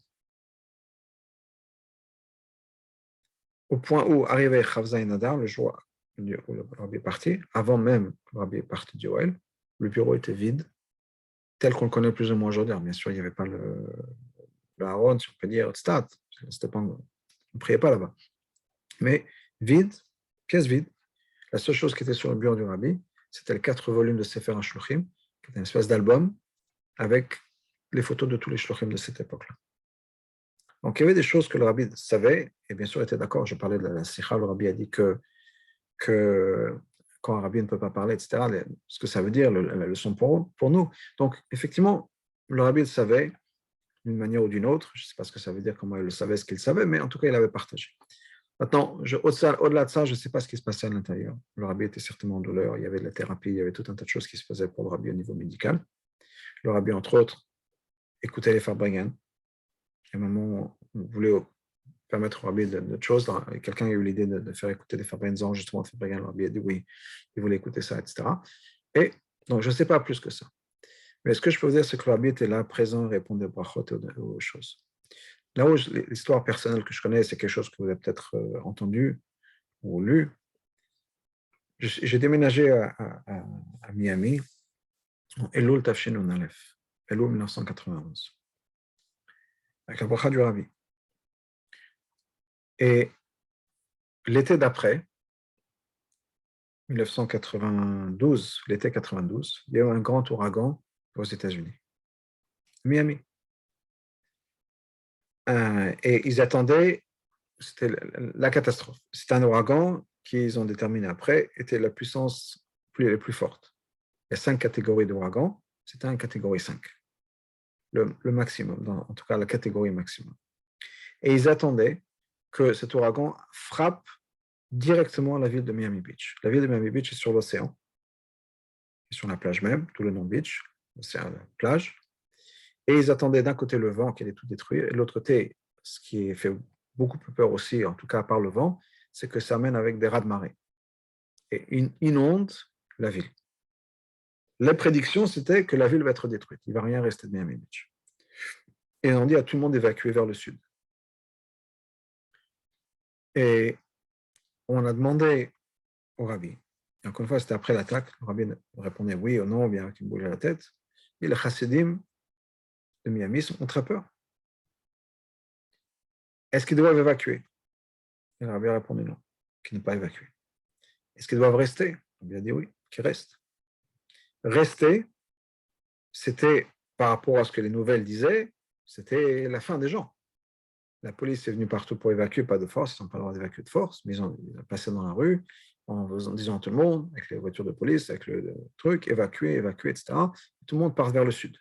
Au point où arrivait Chavza Nadar, le jour où le rabbi est parti, avant même que le rabbi est parti du Oel, le bureau était vide, tel qu'on le connaît plus ou moins aujourd'hui. Bien sûr, il n'y avait pas le Aaron, si on peut dire, stade. On ne priait pas là-bas. Mais vide, pièce vide. La seule chose qui était sur le bureau du rabbi, c'était les 4 volumes de Sefer HaShluchim, qui était une espèce d'album avec les photos de tous les shluchim de cette époque-là. Donc, il y avait des choses que le rabbi savait, et bien sûr était d'accord. Je parlais de la sikha, le rabbi a dit que quand un rabbi ne peut pas parler, etc., ce que ça veut dire, la leçon pour nous. Donc, effectivement, le rabbi le savait d'une manière ou d'une autre. Je ne sais pas ce que ça veut dire, comment il le savait, ce qu'il savait, mais en tout cas, il avait partagé. Maintenant, au-delà de ça, je ne sais pas ce qui se passait à l'intérieur. Le rabbi était certainement en douleur, il y avait de la thérapie, il y avait tout un tas de choses qui se faisaient pour le rabbi au niveau médical. Le rabbi, entre autres, écoutait les Farbrengen. À un moment, on voulait permettre au rabbi d'autres choses. Quelqu'un a eu l'idée de faire écouter des Farbrengen, justement, de Farbrengen. Le rabbi a dit oui, il voulait écouter ça, etc. Et donc, je ne sais pas plus que ça. Mais ce que je peux vous dire, c'est que le rabbi était là, présent, répondait aux brachot et aux choses. Là où l'histoire personnelle que je connais, c'est quelque chose que vous avez peut-être entendu ou lu. J'ai déménagé à Miami en Elul Tafshin Aleph, Elul 1991, avec la bracha du rabbi. Et l'été d'après, 1992, l'été 92, il y a eu un grand ouragan aux États-Unis, Miami. Et ils attendaient, c'était la catastrophe. C'était un ouragan qu'ils ont déterminé après était la puissance la plus forte. Il y a 5 catégories d'ouragans, c'était une catégorie 5, le maximum, en tout cas la catégorie maximum. Et ils attendaient que cet ouragan frappe directement la ville de Miami Beach. La ville de Miami Beach est sur l'océan, sur la plage même, tout le nom beach, c'est la plage. Et ils attendaient d'un côté le vent qui allait tout détruire, et de l'autre côté, ce qui fait beaucoup plus peur aussi, en tout cas par le vent, c'est que ça amène avec des raz-de-marée et inonde la ville. La prédiction, c'était que la ville va être détruite. Il ne va rien rester de Miami Beach. Et on dit à tout le monde d'évacuer vers le sud. Et on a demandé au rabbi, et encore une fois, c'était après l'attaque, le rabbi répondait oui ou non, bien qu'il bougeait la tête. Et les chassidim de Miami ont très peur. Est-ce qu'ils doivent évacuer? Et le rabbi a répondu non, qu'ils ne pas évacuer. Est-ce qu'ils doivent rester? Le rabbi a dit oui, qu'ils restent. Rester, c'était, par rapport à ce que les nouvelles disaient, c'était la fin des gens. La police est venue partout pour évacuer, pas de force, ils n'ont pas le droit d'évacuer de force, mais ils ont passé dans la rue en disant à tout le monde, avec les voitures de police, avec le truc, évacuer, etc. Tout le monde part vers le sud.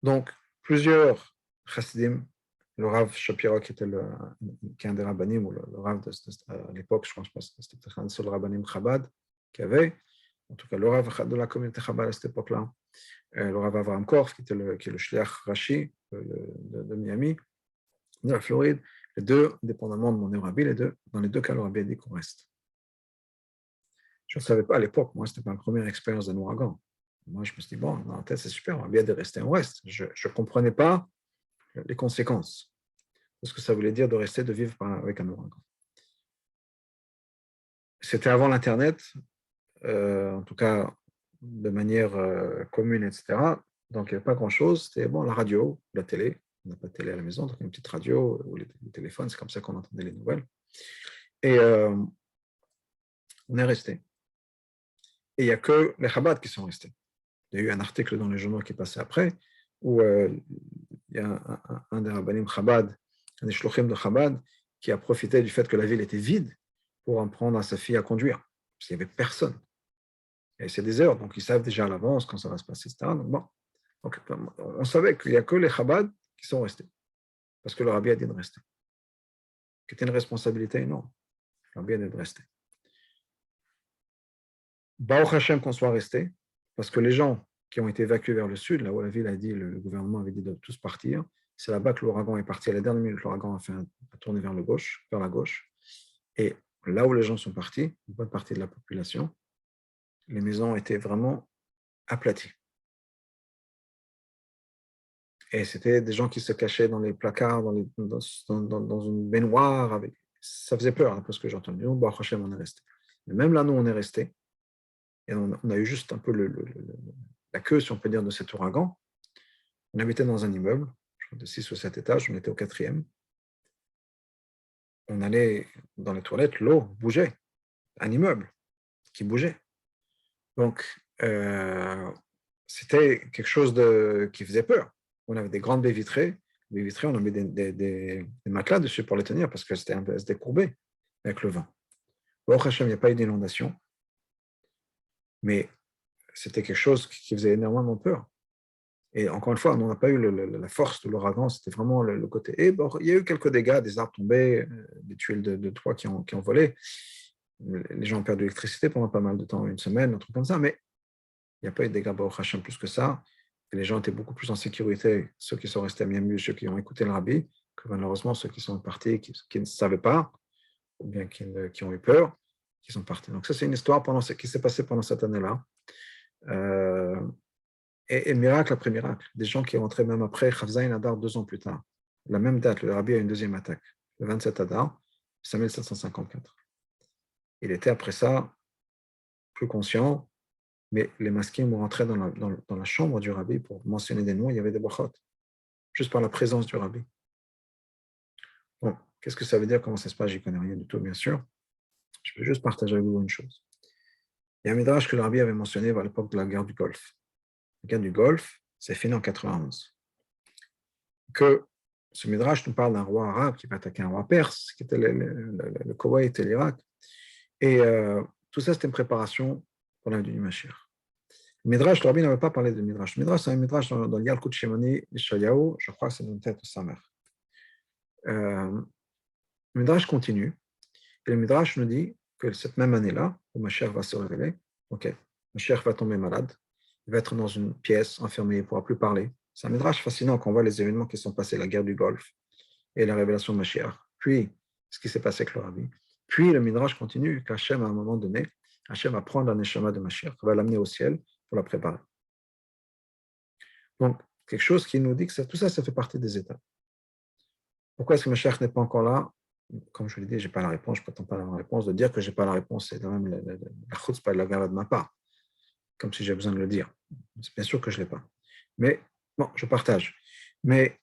Donc, plusieurs chassidim, le Rav Shapiro, qui est un des rabbanim, ou le Rav à l'époque, je pense que c'était peut-être un des seuls rabbanim Chabad qu'il y avait, en tout cas le Rav de la communauté Chabad à cette époque-là, le Rav Avraham Korf, qui est le shliach Rashi de Miami, de la Floride, les deux, indépendamment de mon rabbi, dans les deux cas, le rabbi a dit qu'on reste. Je ne savais pas à l'époque, moi, ce n'était pas ma première expérience d'un ouragan. Moi, je me suis dit, bon, dans la tête, c'est super, on va bien de rester, on reste. Je ne comprenais pas les conséquences de ce que ça voulait dire de rester, de vivre avec un ouragan. C'était avant l'Internet, en tout cas de manière commune, etc. Donc, il n'y avait pas grand-chose. C'était bon, la radio, la télé. On n'a pas de télé à la maison, donc une petite radio ou les téléphones, c'est comme ça qu'on entendait les nouvelles. Et on est resté. Et il n'y a que les Chabad qui sont restés. Il y a eu un article dans les journaux qui est passé après, où il y a un des rabbinim Chabad, un des shluchim de Chabad, qui a profité du fait que la ville était vide pour en prendre à sa fille à conduire. Parce qu'il n'y avait personne. Et c'est des heures, donc ils savent déjà à l'avance quand ça va se passer, etc. Donc, bon. Donc, on savait qu'il n'y a que les Chabad qui sont restés. Parce que le rabbi a dit de rester. C'était une responsabilité énorme. Le rabbi a dit de rester. Baruch Hashem qu'on soit resté, parce que les gens qui ont été évacués vers le sud, là où la ville a dit, le gouvernement avait dit de tous partir, c'est là-bas que l'ouragan est parti. À la dernière minute, l'ouragan a tourné vers la gauche. Et là où les gens sont partis, une bonne partie de la population, les maisons étaient vraiment aplaties. Et c'était des gens qui se cachaient dans les placards, dans une baignoire. Ça faisait peur, parce que j'ai entendu. Nous, Baruch Hashem, on est resté. Mais même là, nous, on est resté. Et on a eu juste un peu la queue, si on peut dire, de cet ouragan. On habitait dans un immeuble, je crois de 6 ou 7 étages, on était au 4e. On allait dans les toilettes, l'eau bougeait, un immeuble qui bougeait. Donc, c'était quelque chose qui faisait peur. On avait des grandes baies vitrées, on avait des matelas dessus pour les tenir parce que c'était courbé avec le vent. Au Hachem, il n'y a pas eu d'inondation, mais c'était quelque chose qui faisait énormément peur. Et encore une fois, on n'a pas eu la force de l'ouragan, c'était vraiment le côté. Et bon, il y a eu quelques dégâts, des arbres tombés, des tuiles de toit qui ont volé. Les gens ont perdu l'électricité pendant pas mal de temps, une semaine, un truc comme ça, mais il n'y a pas eu de dégâts Baruch Hashem plus que ça. Et les gens étaient beaucoup plus en sécurité, ceux qui sont restés à Miami, ceux qui ont écouté le rabbi, que malheureusement ceux qui sont partis, qui ne savaient pas, ou bien qui ont eu peur, qui sont partis. Donc ça, c'est une histoire qui s'est passée pendant cette année-là. Et miracle après miracle, des gens qui rentraient même après Chavzaïn Adar 2 ans plus tard. La même date, le rabbi a une deuxième attaque, le 27 Adar, 5754. Il était après ça plus conscient, mais les masquins vont rentrer dans la chambre du rabbi pour mentionner des noms, il y avait des brachot, juste par la présence du rabbi. Bon, qu'est-ce que ça veut dire, comment ça se passe, j'y connais rien du tout, bien sûr. Je peux juste partager avec vous une chose. Il y a un midrash que le rabbi avait mentionné à l'époque de la guerre du Golfe. La guerre du Golfe, c'est fini en 91. Que ce midrash nous parle d'un roi arabe qui va attaquer un roi perse, qui était le Koweït et l'Irak. Et tout ça, c'était une préparation pour la venue du Mashiach. Le midrash, le rabbi n'avait pas parlé de midrash. Le midrash, c'est un midrash dans Yalkut Shemoni, Ishayahu, je crois que c'est dans une tête de sa mère. Le midrash continue. Et le midrash nous dit que cette même année-là, où Mashiach va se révéler, ok, Mashiach va tomber malade, il va être dans une pièce, enfermé, il ne pourra plus parler. C'est un midrash fascinant quand on voit les événements qui sont passés, la guerre du Golfe et la révélation de Mashiach. Puis, ce qui s'est passé avec le rabbi. Puis, le midrash continue qu'Hachem, à un moment donné, Hachem va prendre la neshama de Mashiach, va l'amener au ciel pour la préparer. Donc, quelque chose qui nous dit que tout ça, ça fait partie des étapes. Pourquoi est-ce que Mashiach n'est pas encore là? Comme je l'ai dit, je n'ai pas la réponse, je ne prétends pas avoir la réponse. De dire que je n'ai pas la réponse, c'est quand même la chutzpah de la gala de ma part, comme si j'ai besoin de le dire. C'est bien sûr que je ne l'ai pas. Mais bon, je partage. Mais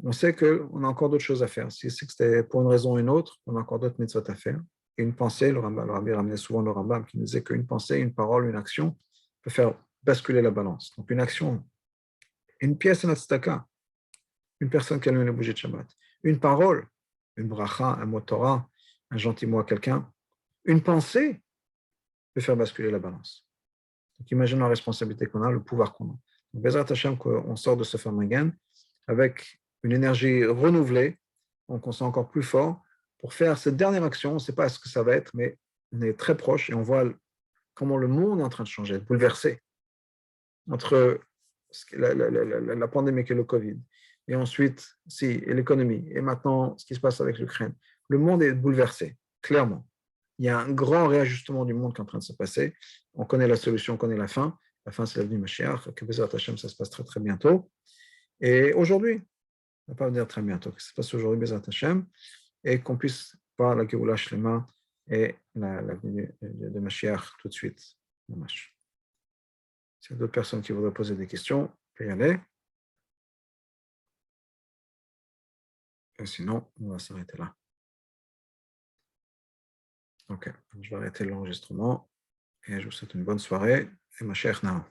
on sait qu'on a encore d'autres choses à faire. Si c'est que c'était pour une raison ou une autre, on a encore d'autres mitzvot à faire. Et une pensée, le rabbi ramenait souvent le Rambam qui nous disait qu'une pensée, une parole, une action peut faire basculer la balance. Donc une action, une pièce, un tzedaka, une personne qui allume le bougie de Shabbat, une parole, une bracha, un mot Torah, un gentil mot à quelqu'un, une pensée peut faire basculer la balance. Donc imagine la responsabilité qu'on a, le pouvoir qu'on a. Donc Bezrat Hashem, qu'on sort de ce Famagan avec une énergie renouvelée, donc on sent encore plus fort pour faire cette dernière action. On ne sait pas ce que ça va être, mais on est très proche et on voit comment le monde est en train de changer, de bouleverser entre la pandémie et le Covid, et ensuite et l'économie, et maintenant ce qui se passe avec l'Ukraine. Le monde est bouleversé, clairement. Il y a un grand réajustement du monde qui est en train de se passer. On connaît la solution, on connaît la fin. La fin, c'est la venue de Mashiach, que Bezrat Hashem, ça se passe très très bientôt. Et aujourd'hui, on ne va pas dire très bientôt, que ça se passe aujourd'hui, Bezrat Hashem, et qu'on puisse voir la Géoula Shlema et la venue de Mashiach tout de suite. Dommage. S'il y a d'autres personnes qui voudraient poser des questions, on peut y aller. Et sinon, on va s'arrêter là. Ok, je vais arrêter l'enregistrement et je vous souhaite une bonne soirée et ma chère Nao.